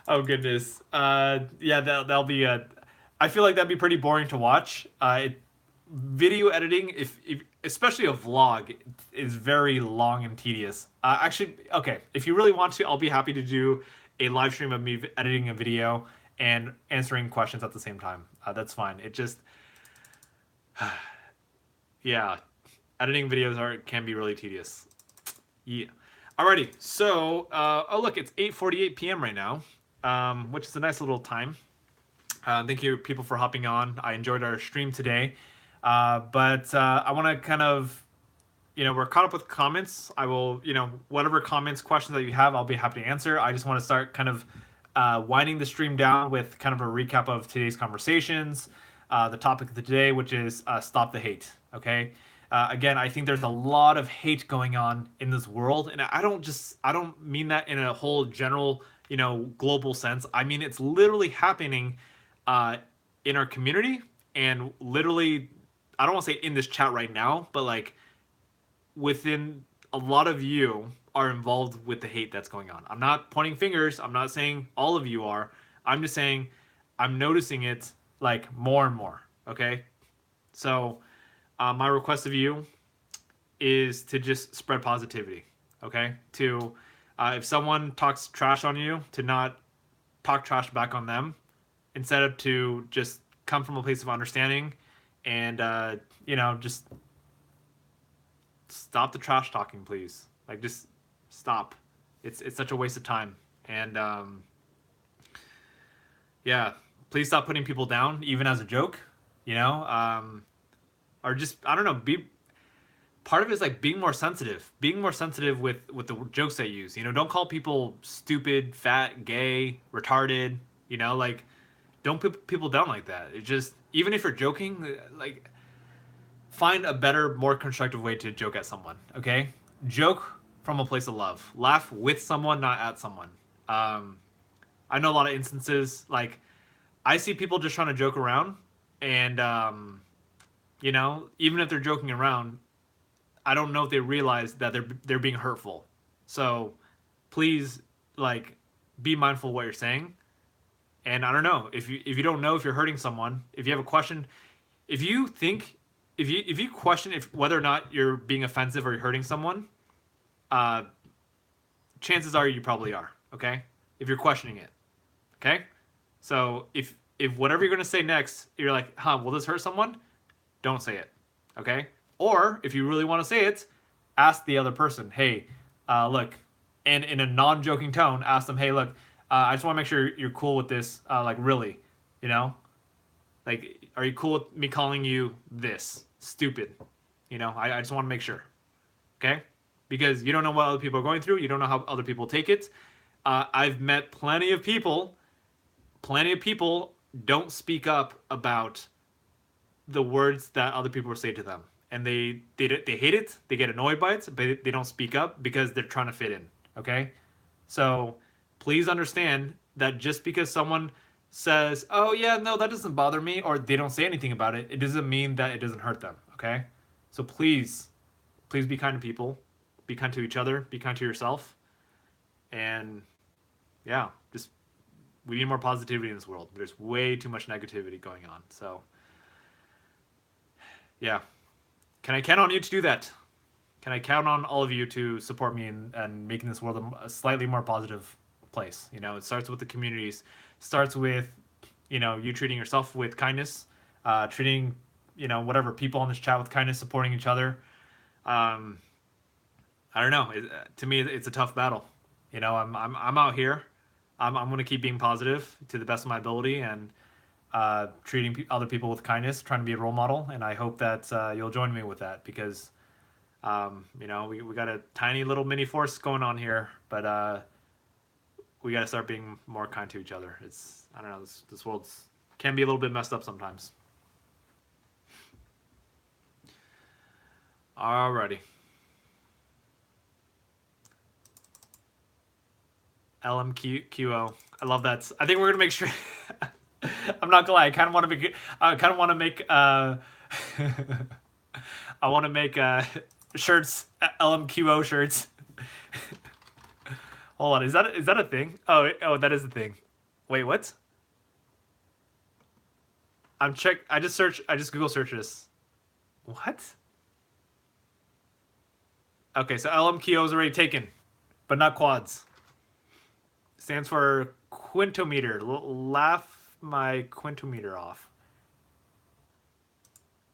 Oh, goodness. Yeah, that'll be I feel like that'd be pretty boring to watch. Video editing, if especially a vlog, is very long and tedious. Actually, okay, if you really want to, I'll be happy to do a live stream of me editing a video and answering questions at the same time. That's fine. It just... yeah, editing videos can be really tedious. Yeah. Alrighty, so oh look, it's 8:48 p.m. right now, which is a nice little time. Thank you, people, for hopping on. I enjoyed our stream today, but I want to kind of, we're caught up with comments. I will, whatever comments, questions that you have, I'll be happy to answer. I just want to start kind of winding the stream down with kind of a recap of today's conversations. The topic of the day, which is stop the hate. Okay. Again, I think there's a lot of hate going on in this world, and I don't mean that in a whole general, global sense. I mean, it's literally happening in our community, and literally, I don't want to say in this chat right now, but like within a lot of you are involved with the hate that's going on. I'm not pointing fingers. I'm not saying all of you are. I'm just saying I'm noticing it like more and more. Okay. So my request of you is to just spread positivity. Okay. To if someone talks trash on you, to not talk trash back on them, instead of to just come from a place of understanding and just stop the trash talking, please. Like, just stop. It's such a waste of time. And yeah, please stop putting people down, even as a joke, or just, I don't know, part of it is like being more sensitive with the jokes they use. Don't call people stupid, fat, gay, retarded, like, don't put people down like that. It just, even if you're joking, like, find a better, more constructive way to joke at someone. Okay, joke from a place of love. Laugh with someone, not at someone. I know a lot of instances, like, I see people just trying to joke around, and even if they're joking around, I don't know if they realize that they're being hurtful. So please, like, be mindful of what you're saying, And I don't know, if you don't know if you're hurting someone, if you have a question, if you think, if you question if whether or not you're being offensive or you're hurting someone, uh, chances are you probably are. Okay, if you're questioning it. Okay, so if whatever you're gonna say next, you're like, huh, will this hurt someone? Don't say it. Okay, or if you really want to say it, ask the other person, hey, look, and in a non-joking tone, ask them, hey, look, I just want to make sure you're cool with this. Like, really, you know, like, are you cool with me calling you this stupid? You know, I just want to make sure. Okay, because you don't know what other people are going through. You don't know how other people take it. I've met plenty of people. Plenty of people don't speak up about the words that other people say to them, and they hate it. They get annoyed by it, but they don't speak up because they're trying to fit in. Okay, so please understand that just because someone says, "Oh yeah, no, that doesn't bother me," or they don't say anything about it, it doesn't mean that it doesn't hurt them. Okay, so please be kind to people, be kind to each other, be kind to yourself, and yeah, just we need more positivity in this world. There's way too much negativity going on. So yeah, can I count on you to do that? Can I count on all of you to support me in making this world a slightly more positive place? You know, it starts with the communities, starts with, you know, you treating yourself with kindness, treating, you know, whatever people on this chat with kindness, supporting each other. Um, I don't know. To me, it's a tough battle. You know, I'm out here. I'm going to keep being positive to the best of my ability and treating other people with kindness, trying to be a role model. And I hope that you'll join me with that because you know, we got a tiny little mini force going on here, but we got to start being more kind to each other. It's, I don't know, this world's can be a little bit messed up sometimes. Alrighty. LMQO. I love that. I think we're gonna make sure. I'm not gonna lie. I kind of want to make. I kind of want to make. I want to make shirts, LMQO shirts. Hold on, is that a thing? Oh, that is a thing. Wait, what? I just search. I just Google search this. What? Okay, so LMQO is already taken, but not quads. Stands for quintometer. Laugh my quintometer off.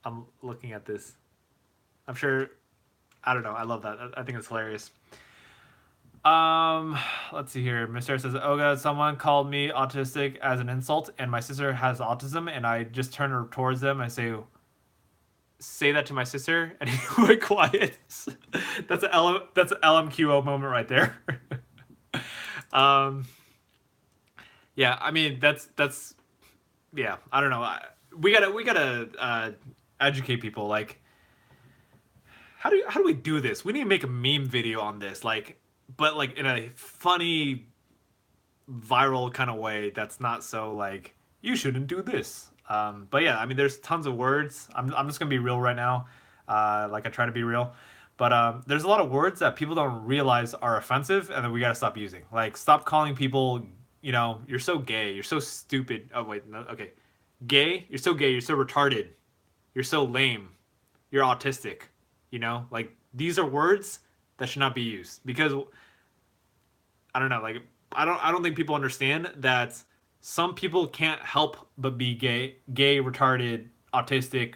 I'm looking at this. I'm sure. I don't know. I love that. I think it's hilarious. Let's see here. Mr. says, "Oh God, someone called me autistic as an insult, and my sister has autism, and I just turn her towards them and say that to my sister, and he went quiet." That's an LMQO moment right there. um, yeah, I mean that's yeah. I don't know. We gotta educate people. Like, how do we do this? We need to make a meme video on this, like, but like in a funny, viral kind of way. That's not so like you shouldn't do this. But yeah, I mean, there's tons of words. I'm just gonna be real right now. Like I try to be real. But there's a lot of words that people don't realize are offensive, and then we gotta stop using. Like, stop calling people, you know, you're so gay, you're so stupid. Oh wait, no, okay, gay. You're so gay. You're so retarded. You're so lame. You're autistic. You know, like these are words that should not be used because I don't know, like I don't think people understand that some people can't help but be gay, retarded, autistic,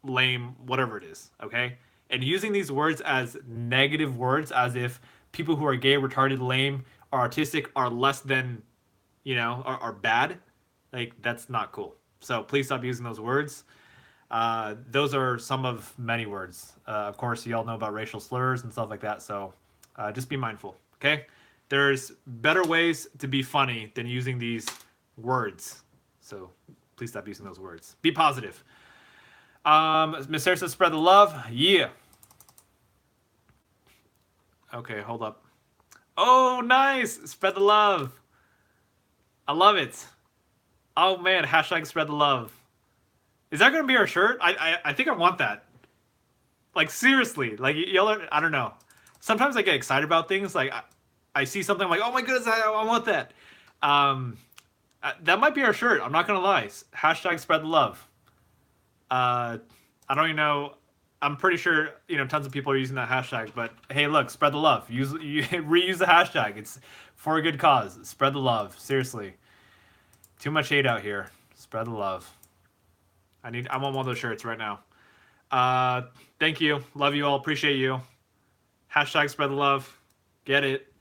lame, whatever it is, okay? And using these words as negative words as if people who are gay, retarded, lame, or autistic are less than, you know, are bad, like that's not cool. So please stop using those words. Those are some of many words. Of course, you all know about racial slurs and stuff like that, so just be mindful, okay? There's better ways to be funny than using these words. So please stop using those words. Be positive. Miss Sarah says spread the love. Yeah. Okay, hold up. Oh, nice. Spread the love. I love it. Oh man, hashtag spread the love. Is that gonna be our shirt? I think I want that. Like seriously, like y'all are, I don't know. Sometimes I get excited about things. Like I see something, I'm like, oh my goodness, I want that. That might be our shirt. I'm not gonna lie. Hashtag spread the love. Uh, I don't even know. I'm pretty sure tons of people are using that hashtag. But hey, look, spread the love. Reuse the hashtag. It's for a good cause. Spread the love. Seriously, too much hate out here. Spread the love. I want one of those shirts right now. Thank you. Love you all. Appreciate you. Hashtag spread the love. Get it.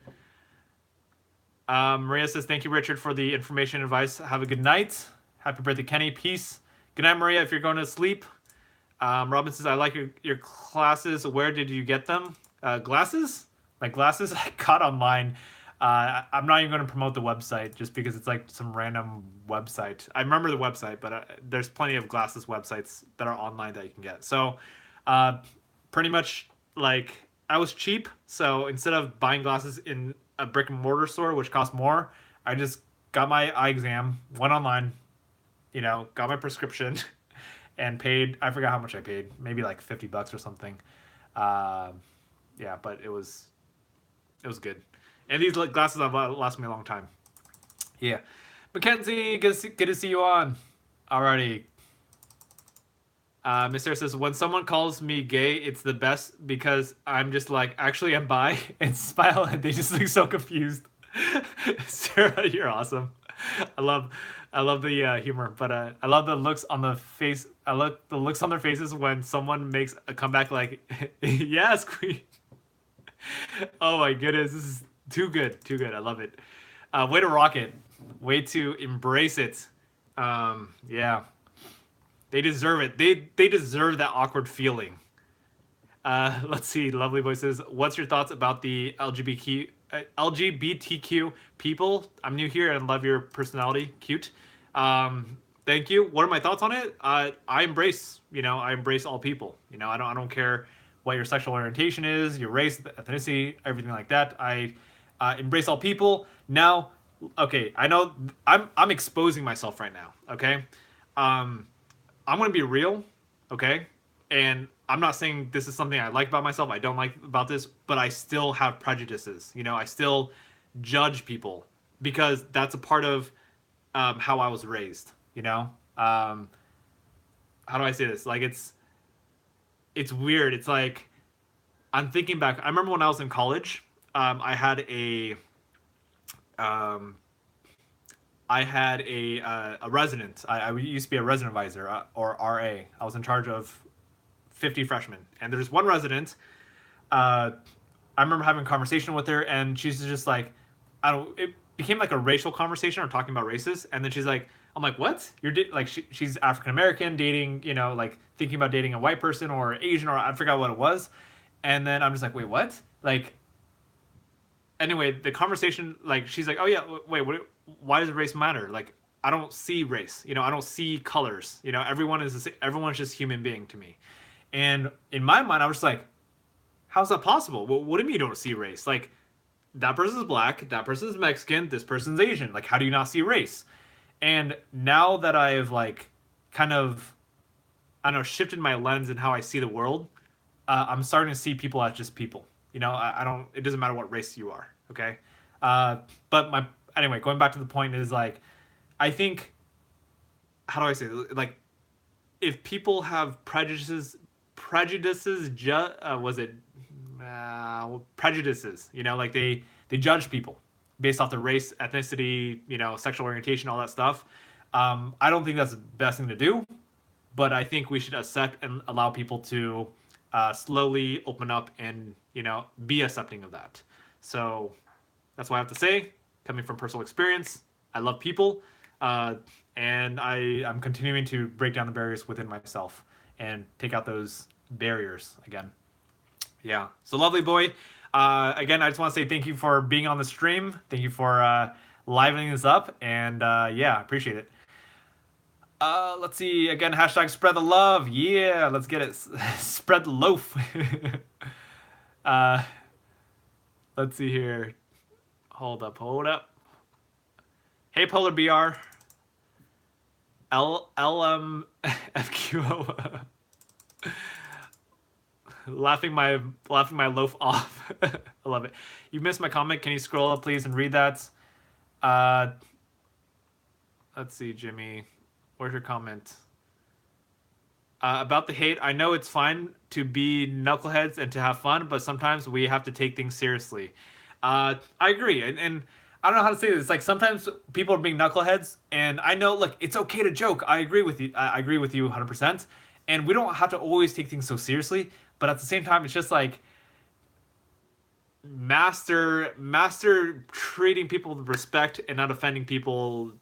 Maria says, thank you, Richard, for the information and advice. Have a good night. Happy birthday, Kenny. Peace. Good night, Maria, if you're going to sleep. Robin says, I like your classes. Where did you get them? Glasses? My glasses I got online. I'm not even going to promote the website just because it's like some random website. I remember the website, but there's plenty of glasses websites that are online that you can get. So pretty much like I was cheap. So instead of buying glasses in a brick and mortar store, which costs more, I just got my eye exam, went online, got my prescription and paid, I forgot how much I paid, maybe like $50 or something. Yeah, but it was good. And these glasses have lasted me a long time. Yeah. Mackenzie, good to see you on. Alrighty. Mr. says, when someone calls me gay, it's the best because I'm just like, actually, I'm bi, and smile, and they just look so confused. Sarah, you're awesome. I love the humor, but I love the looks on the face. I love the looks on their faces when someone makes a comeback like, yes, queen. Oh my goodness, this is too good. I love it. Way to rock it. Way to embrace it. Yeah. They deserve it. They deserve that awkward feeling. Let's see. Lovely voices. What's your thoughts about the LGBTQ people? I'm new here and love your personality. Cute. Thank you. What are my thoughts on it? I embrace. I embrace all people. I don't care what your sexual orientation is, your race, ethnicity, everything like that. I embrace all people. Now, okay. I know I'm exposing myself right now. Okay. I'm going to be real, okay? And I'm not saying this is something I like about myself, I don't like about this, but I still have prejudices. I still judge people because that's a part of how I was raised, how do I say this? Like, it's weird. It's like, I'm thinking back. I remember when I was in college, I had a resident. I used to be a resident advisor or RA. I was in charge of 50 freshmen, and there's one resident. I remember having a conversation with her, and she's just like, It became like a racial conversation or talking about races, and then she's like, I'm like, what? She's African American, dating, like thinking about dating a white person or Asian or I forgot what it was, and then I'm just like, wait, what? Like, anyway, the conversation, like, she's like, oh yeah, wait, why does race matter? Like, I don't see race, I don't see colors, everyone's just human being to me. And in my mind, I was just like, how's that possible? Well, what do you mean you don't see race? Like, that person's black, that person's Mexican, this person's Asian. Like, how do you not see race? And now that I've like kind of, I don't know, shifted my lens in how I see the world, I'm starting to see people as just people. I don't. It doesn't matter what race you are. Okay. But anyway, going back to the point is like, I think, how do I say it? Like, if people have prejudices, prejudices, like they judge people based off their race, ethnicity, sexual orientation, all that stuff. I don't think that's the best thing to do, but I think we should accept and allow people to slowly open up and be accepting of that. So that's what I have to say. Coming from personal experience, I love people, and I'm continuing to break down the barriers within myself and take out those barriers again. Yeah. So lovely boy. Again, I just want to say thank you for being on the stream. Thank you for livening this up, and yeah, appreciate it. Let's see again. Hashtag spread the love. Yeah, let's get it. Spread the loaf. Let's see here. Hold up. Hey, Polar BR. LMFQO. laughing my loaf off. I love it. You missed my comment. Can you scroll up, please, and read that? Let's see, Jimmy. Where's your comment? About the hate, I know it's fine to be knuckleheads and to have fun, but sometimes we have to take things seriously. I agree, and I don't know how to say this. Like sometimes people are being knuckleheads, and I know, look, it's okay to joke. I agree with you. I agree with you 100%. And we don't have to always take things so seriously. But at the same time, it's just like master treating people with respect and not offending people.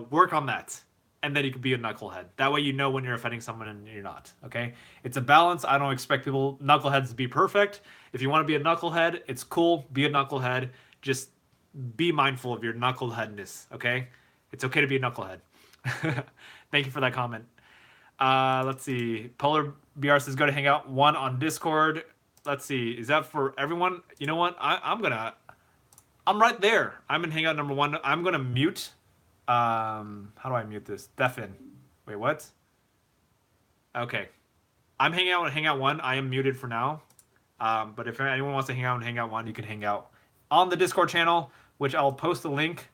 Work on that, and then you can be a knucklehead. That way you know when you're offending someone and you're not. Okay, it's a balance. I don't expect people knuckleheads to be perfect. If you want to be a knucklehead, it's cool. Be a knucklehead. Just be mindful of your knuckleheadness. Okay, it's okay to be a knucklehead. Thank you for that comment. Let's see. Polar BR says go to Hangout 1 on Discord. Let's see. Is that for everyone? You know what? I'm right there. I'm in Hangout number 1. I'm gonna mute. How do I mute this? Deafen. Wait, what? Okay. I'm hanging out in Hangout 1. I am muted for now. But if anyone wants to hang out in Hangout 1, you can hang out on the Discord channel, which I'll post the link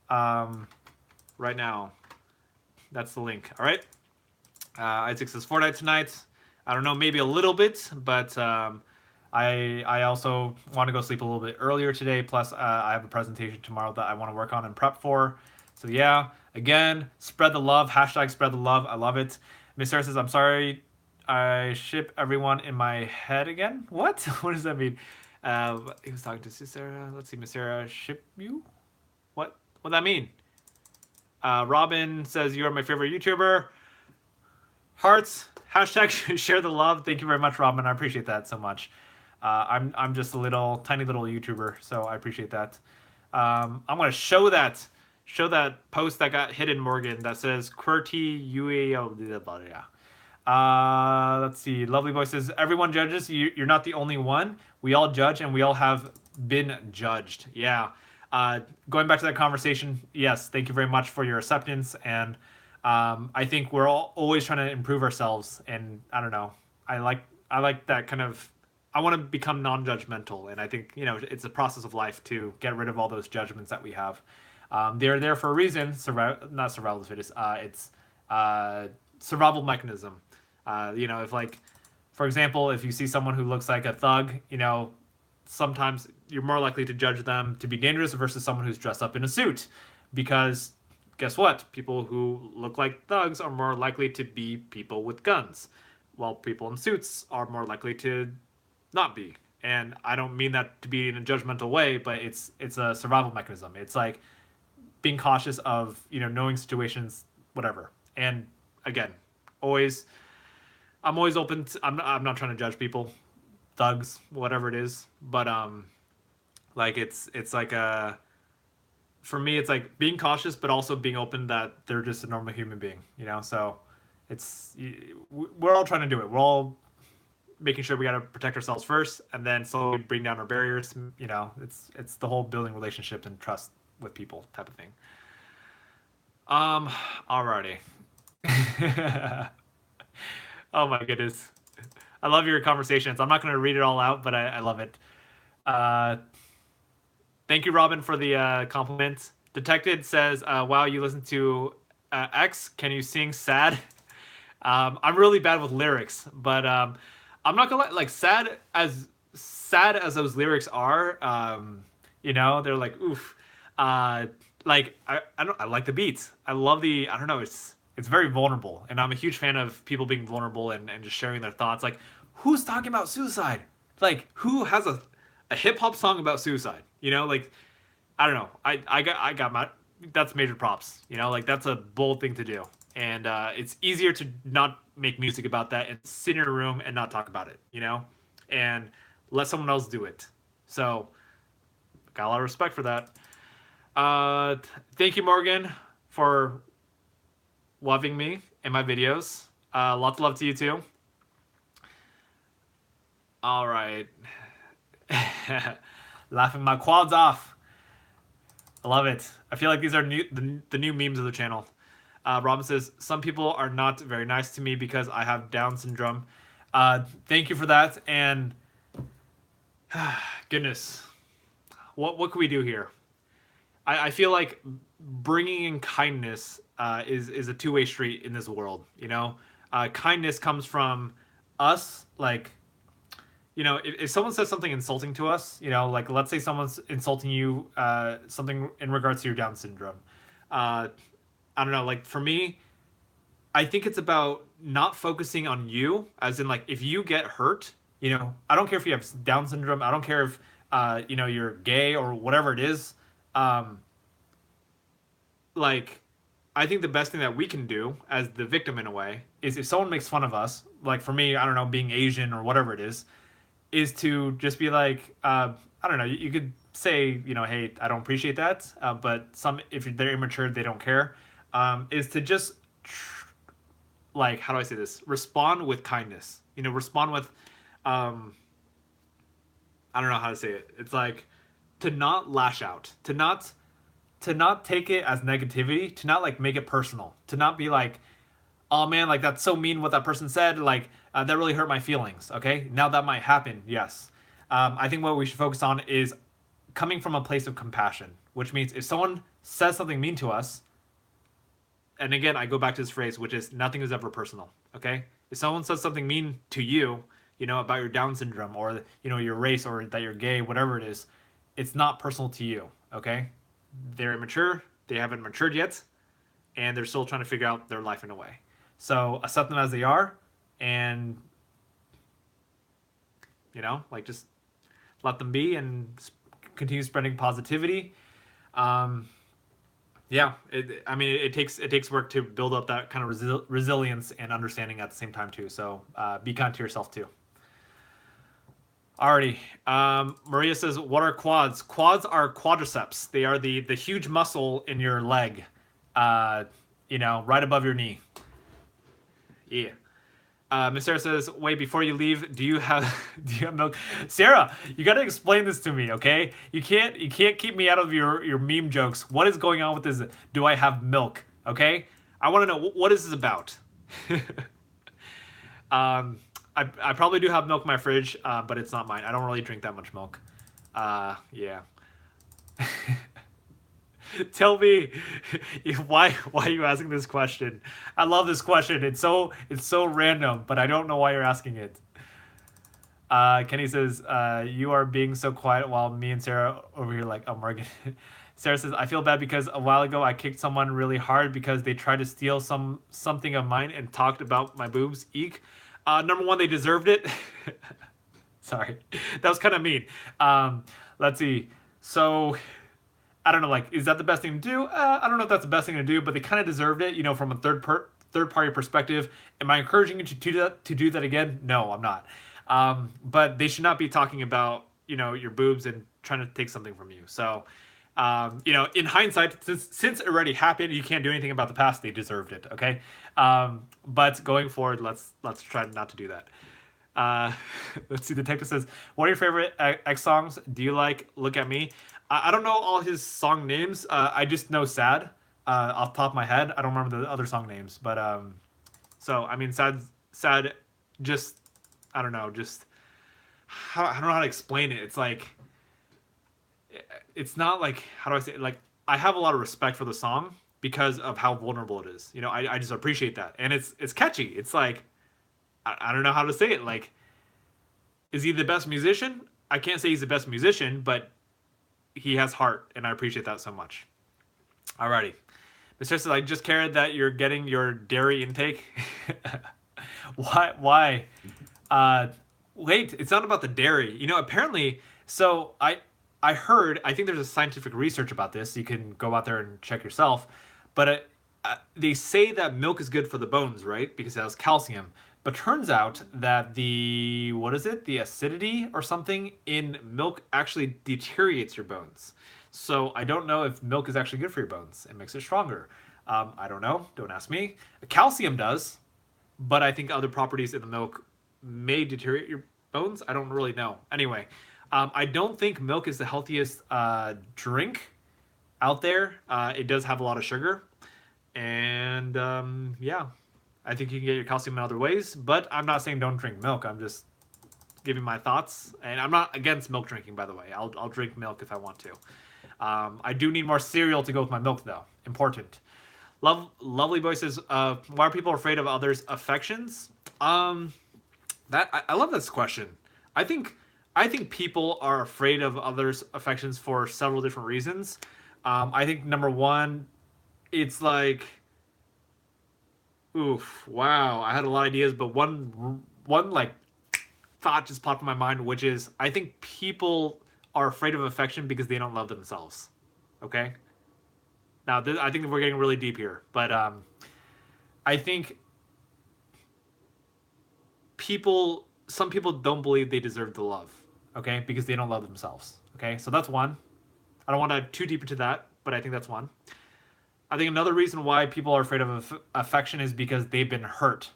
right now. That's the link. All right. Isaac says Fortnite tonight. I don't know, maybe a little bit, but I also want to go sleep a little bit earlier today. Plus, I have a presentation tomorrow that I want to work on and prep for. So yeah, again, spread the love. Hashtag spread the love. I love it. Miss Sarah says, I'm sorry I ship everyone in my head again. What? What does that mean? He was talking to Sarah. Let's see, Miss Sarah, ship you? What that mean? Robin says, you are my favorite YouTuber. Hearts. Hashtag share the love. Thank you very much, Robin. I appreciate that so much. I'm just a tiny little YouTuber, so I appreciate that. I'm gonna show that post that got hidden, Morgan, that says QWERTY UAO. Let's see. Lovely Boy says, everyone judges. You're not the only one. We all judge, and we all have been judged. Yeah. Going back to that conversation, yes, thank you very much for your acceptance. And I think we're all always trying to improve ourselves. And I don't know. I like that kind of. I want to become non-judgmental, and I think it's a process of life to get rid of all those judgments that we have. They're there for a reason. Not survival of the fittest. It's survival mechanism. If for example, if you see someone who looks like a thug, sometimes you're more likely to judge them to be dangerous versus someone who's dressed up in a suit, because guess what? People who look like thugs are more likely to be people with guns, while people in suits are more likely to not be. And I don't mean that to be in a judgmental way, but it's a survival mechanism. It's like being cautious of knowing situations, whatever. And again, I'm always open to, I'm not trying to judge people, thugs, whatever it is, but it's like for me it's like being cautious but also being open that they're just a normal human being, so we're all trying to do it. We're all making sure we got to protect ourselves first, and then slowly bring down our barriers. It's the whole building relationships and trust with people type of thing. Alrighty. Oh my goodness, I love your conversations. I'm not going to read it all out, but I love it. Thank you, Robin, for the compliment. Detected says, wow, you listen to X. Can you sing sad? I'm really bad with lyrics, but I'm not gonna lie, like sad as those lyrics are, they're like oof. Like I like the beats. I love I don't know, it's very vulnerable, and I'm a huge fan of people being vulnerable and just sharing their thoughts. Like, who's talking about suicide? Like, who has a hip hop song about suicide? Like, I don't know. I got my, that's major props. Like, that's a bold thing to do, and it's easier to not make music about that and sit in a room and not talk about it. And let someone else do it. So, got a lot of respect for that. Thank you, Morgan, for loving me in my videos. Lots of love to you too. All right. Laughing my quads off. I love it. I feel like these are the new memes of the channel. Robin says, some people are not very nice to me because I have Down syndrome. Thank you for that. And goodness, what can we do here? I feel like bringing in kindness is a two-way street in this world. Kindness comes from us, like, if someone says something insulting to us, like let's say someone's insulting you, something in regards to your Down syndrome. Uh, I don't know, like for me, I think it's about not focusing on you, as in like if you get hurt, I don't care if you have Down syndrome, I don't care if you're gay or whatever it is. Um, like I think the best thing that we can do as the victim in a way is if someone makes fun of us, like for me, I don't know, being Asian or whatever it is to just be like, I don't know, you could say, hey, I don't appreciate that, but some, if they're immature, they don't care. Is to just, like, how do I say this? Respond with kindness. Respond with, um, I don't know how to say it. It's like to not lash out, to not take it as negativity, to not like make it personal, to not be like, oh man, like that's so mean what that person said, like that really hurt my feelings. Okay, now that might happen, yes. I think what we should focus on is coming from a place of compassion, which means if someone says something mean to us, and again, I go back to this phrase, which is nothing is ever personal. Okay, if someone says something mean to you, about your Down syndrome or your race or that you're gay, whatever it is, it's not personal to you. Okay, they're immature, they haven't matured yet, and they're still trying to figure out their life in a way. So accept them as they are, and like just let them be and continue spreading positivity. Um, yeah, I mean, it takes work to build up that kind of resilience and understanding at the same time too. So be kind to yourself too. Alrighty. Maria says, "What are quads? Quads are quadriceps. They are the huge muscle in your leg, right above your knee." Yeah. Miss Sarah says, "Wait, before you leave, do you have do you have milk?" Sarah, you got to explain this to me, okay? You can't keep me out of your meme jokes. What is going on with this? Do I have milk? Okay, I want to know what is this about. I probably do have milk in my fridge, but it's not mine. I don't really drink that much milk. Yeah. Tell me why are you asking this question? I love this question. It's so random, but I don't know why you're asking it. Kenny says, "You are being so quiet while me and Sarah over here like, oh, Morgan." Sarah says, "I feel bad because a while ago I kicked someone really hard because they tried to steal something of mine and talked about my boobs. Eek. Number one, they deserved it." Sorry, that was kind of mean. Let's see. So I don't know, like, is that the best thing to do? I don't know if that's the best thing to do, but they kind of deserved it, from a third party perspective. Am I encouraging you to do that again? No, I'm not. But they should not be talking about your boobs and trying to take something from you. So, in hindsight, since it already happened, you can't do anything about the past. They deserved it. Okay. But going forward, let's try not to do that. Uh, let's see. Detective says, "What are your favorite X songs? Do you like Look at Me?" I don't know all his song names. I just know Sad off the top of my head. I don't remember the other song names, but so I mean, Sad, just I don't know, just I don't know how to explain it. It's like it's not like how do I say it? Like I have a lot of respect for the song because of how vulnerable it is. I just appreciate that, and it's catchy. It's like I don't know how to say it. Like, is he the best musician? I can't say he's the best musician, but he has heart, and I appreciate that so much. Alrighty. Mr. says, "I just cared that you're getting your dairy intake." Why? Uh, Wait, it's not about the dairy. Apparently, so I heard, I think there's a scientific research about this. You can go out there and check yourself. But they say that milk is good for the bones, right? Because it has calcium. But turns out that what is it? The acidity or something in milk actually deteriorates your bones. So I don't know if milk is actually good for your bones. It makes it stronger. I don't know. Don't ask me. Calcium does, but I think other properties in the milk may deteriorate your bones. I don't really know. Anyway, I don't think milk is the healthiest drink out there. It does have a lot of sugar. And yeah, I think you can get your calcium in other ways, but I'm not saying don't drink milk. I'm just giving my thoughts, and I'm not against milk drinking, by the way. I'll drink milk if I want to. I do need more cereal to go with my milk, though. Important. Lovely boy says, why are people afraid of others' affections? Um, I love this question. I think I think people are afraid of others' affections for several different reasons. I think number one, it's like, oof, wow. I had a lot of ideas, but one like thought just popped in my mind, which is I think people are afraid of affection because they don't love themselves. Okay. Now, I think we're getting really deep here, but I think some people don't believe they deserve the love. Okay, because they don't love themselves. Okay, so that's one. I don't want to dive too deep into that, but I think that's one. I think another reason why people are afraid of affection is because they've been hurt.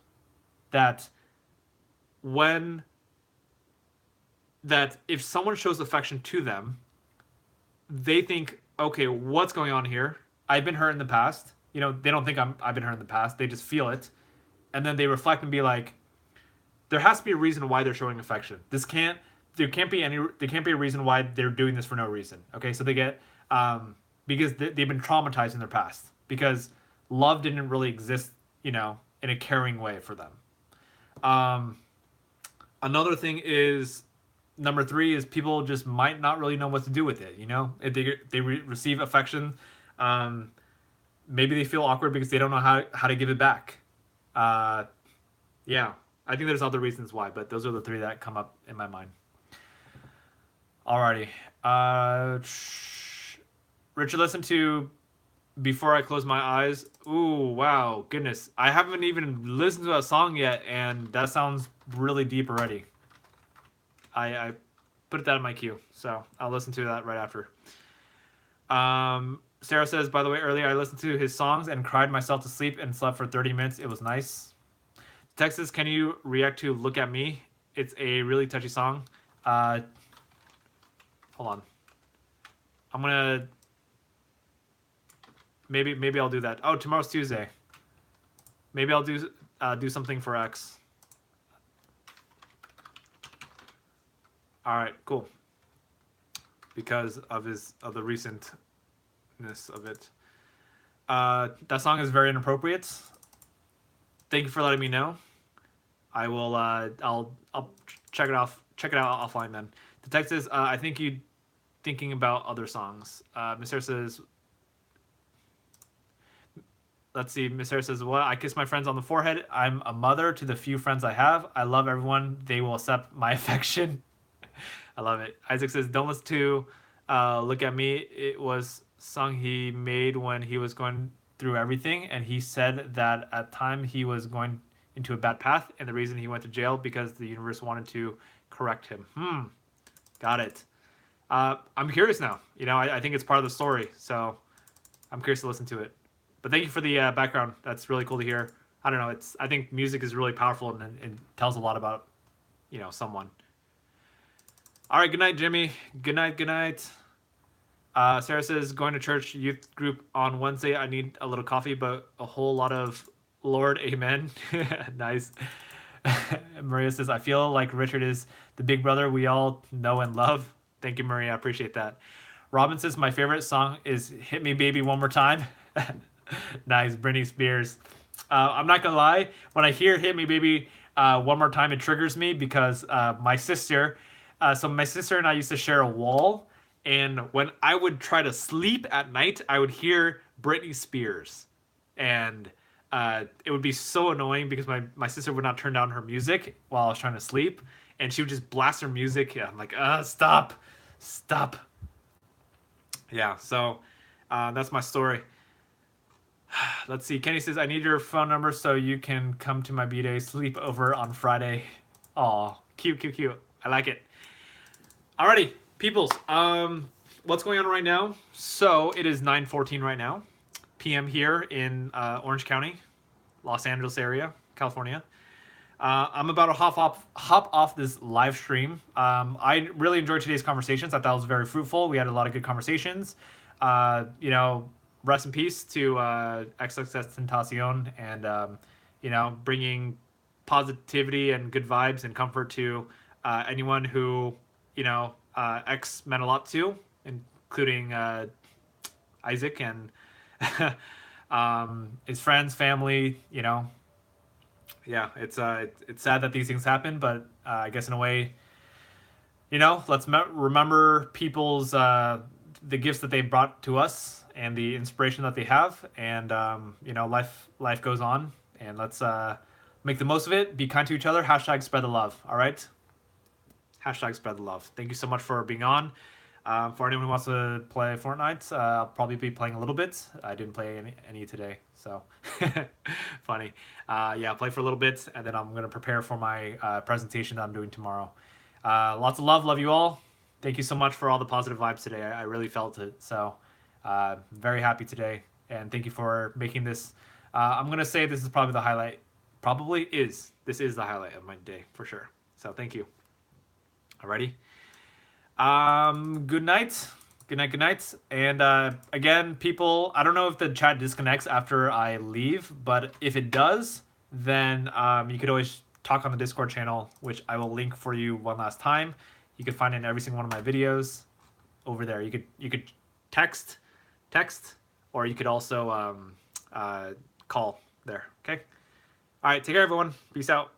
That when that if someone shows affection to them, they think, okay, what's going on here? I've been hurt in the past. You know, they don't think I've been hurt in the past. They just feel it, and then they reflect and be like, there has to be a reason why they're showing affection. There can't be a reason why they're doing this for no reason. Okay, so they get because they've been traumatized in their past because love didn't really exist, you know, in a caring way for them. Um, Another thing is number three is people just might not really know what to do with it. You know, if they receive affection, um, maybe they feel awkward because they don't know how to give it back. Uh, yeah, I think there's other reasons why, but those are the three that come up in my mind. Alrighty. Richard, listen to Before I Close My Eyes. Ooh, wow, goodness. I haven't even listened to that song yet, and that sounds really deep already. I put that in my queue, so I'll listen to that right after. Sarah says, by the way, earlier I listened to his songs and cried myself to sleep and slept for 30 minutes. It was nice. Texas, can you react to Look at Me? It's a really touchy song. Hold on. I'm gonna maybe I'll do that. Oh, tomorrow's Tuesday. Maybe I'll do something for X. All right, cool. Because of the recentness of it. That song is very inappropriate. Thank you for letting me know. I will. I'll check it off. Check it out offline then. The text is. I think you thinking about other songs. Mr. says. Let's see. Mr. says, "What? I kiss my friends on the forehead. I'm a mother to the few friends I have. I love everyone. They will accept my affection." I love it. Isaac says, "Don't listen to Look at Me. It was song he made when he was going through everything, and he said that at time he was going into a bad path, and the reason he went to jail because the universe wanted to correct him." Got it. I'm curious now. You know, I think it's part of the story, so I'm curious to listen to it. But thank you for the background. That's really cool to hear. I don't know. I think music is really powerful and tells a lot about, you know, someone. All right. Good night, Jimmy. Good night. Good night. Sarah says, going to church youth group on Wednesday. I need a little coffee, but a whole lot of Lord, amen. Nice. Maria says, I feel like Richard is the big brother we all know and love. Thank you, Maria. I appreciate that. Robin says, my favorite song is Hit Me Baby One More Time. Nice. Britney Spears. I'm not going to lie. When I hear Hit Me Baby One More Time, it triggers me because my sister, so my sister and I used to share a wall. And when I would try to sleep at night, I would hear Britney Spears. And it would be so annoying because my sister would not turn down her music while I was trying to sleep. And she would just blast her music. Yeah, I'm like, stop. Stop. Yeah, so that's my story. Let's see. Kenny says, I need your phone number so you can come to my B-Day sleepover on Friday. Aw, cute, cute, cute. I like it. Alrighty, peoples. What's going on right now? So it is 9:14 right now, p.m. here in Orange County, Los Angeles area, California. I'm about to hop off this live stream. I really enjoyed today's conversations. I thought it was very fruitful. We had a lot of good conversations. You know, rest in peace to XXXTentacion and you know, bringing positivity and good vibes and comfort to anyone who, you know, X meant a lot to, and including Isaac and his friends, family. You know, yeah, it's sad that these things happen, but I guess in a way, you know, let's remember people's the gifts that they brought to us and the inspiration that they have, and you know, life goes on, and let's make the most of it. Be kind to each other. Hashtag spread the love. All right. Hashtag spread the love. Thank you so much for being on. For anyone who wants to play Fortnite, I'll probably be playing a little bit. I didn't play any today, so funny. Yeah, I'll play for a little bit, and then I'm gonna prepare for my presentation that I'm doing tomorrow. Lots of love you all. Thank you so much for all the positive vibes today. I really felt it. So very happy today, and thank you for making this. I'm gonna say this is probably the highlight. Probably is. This is the highlight of my day for sure. So thank you. Alrighty. Good night. Good night. And again, people, I don't know if the chat disconnects after I leave, but if it does, then you could always talk on the Discord channel, which I will link for you one last time. You can find it in every single one of my videos over there. You could text, or you could also call there. Okay. All right. Take care, everyone. Peace out.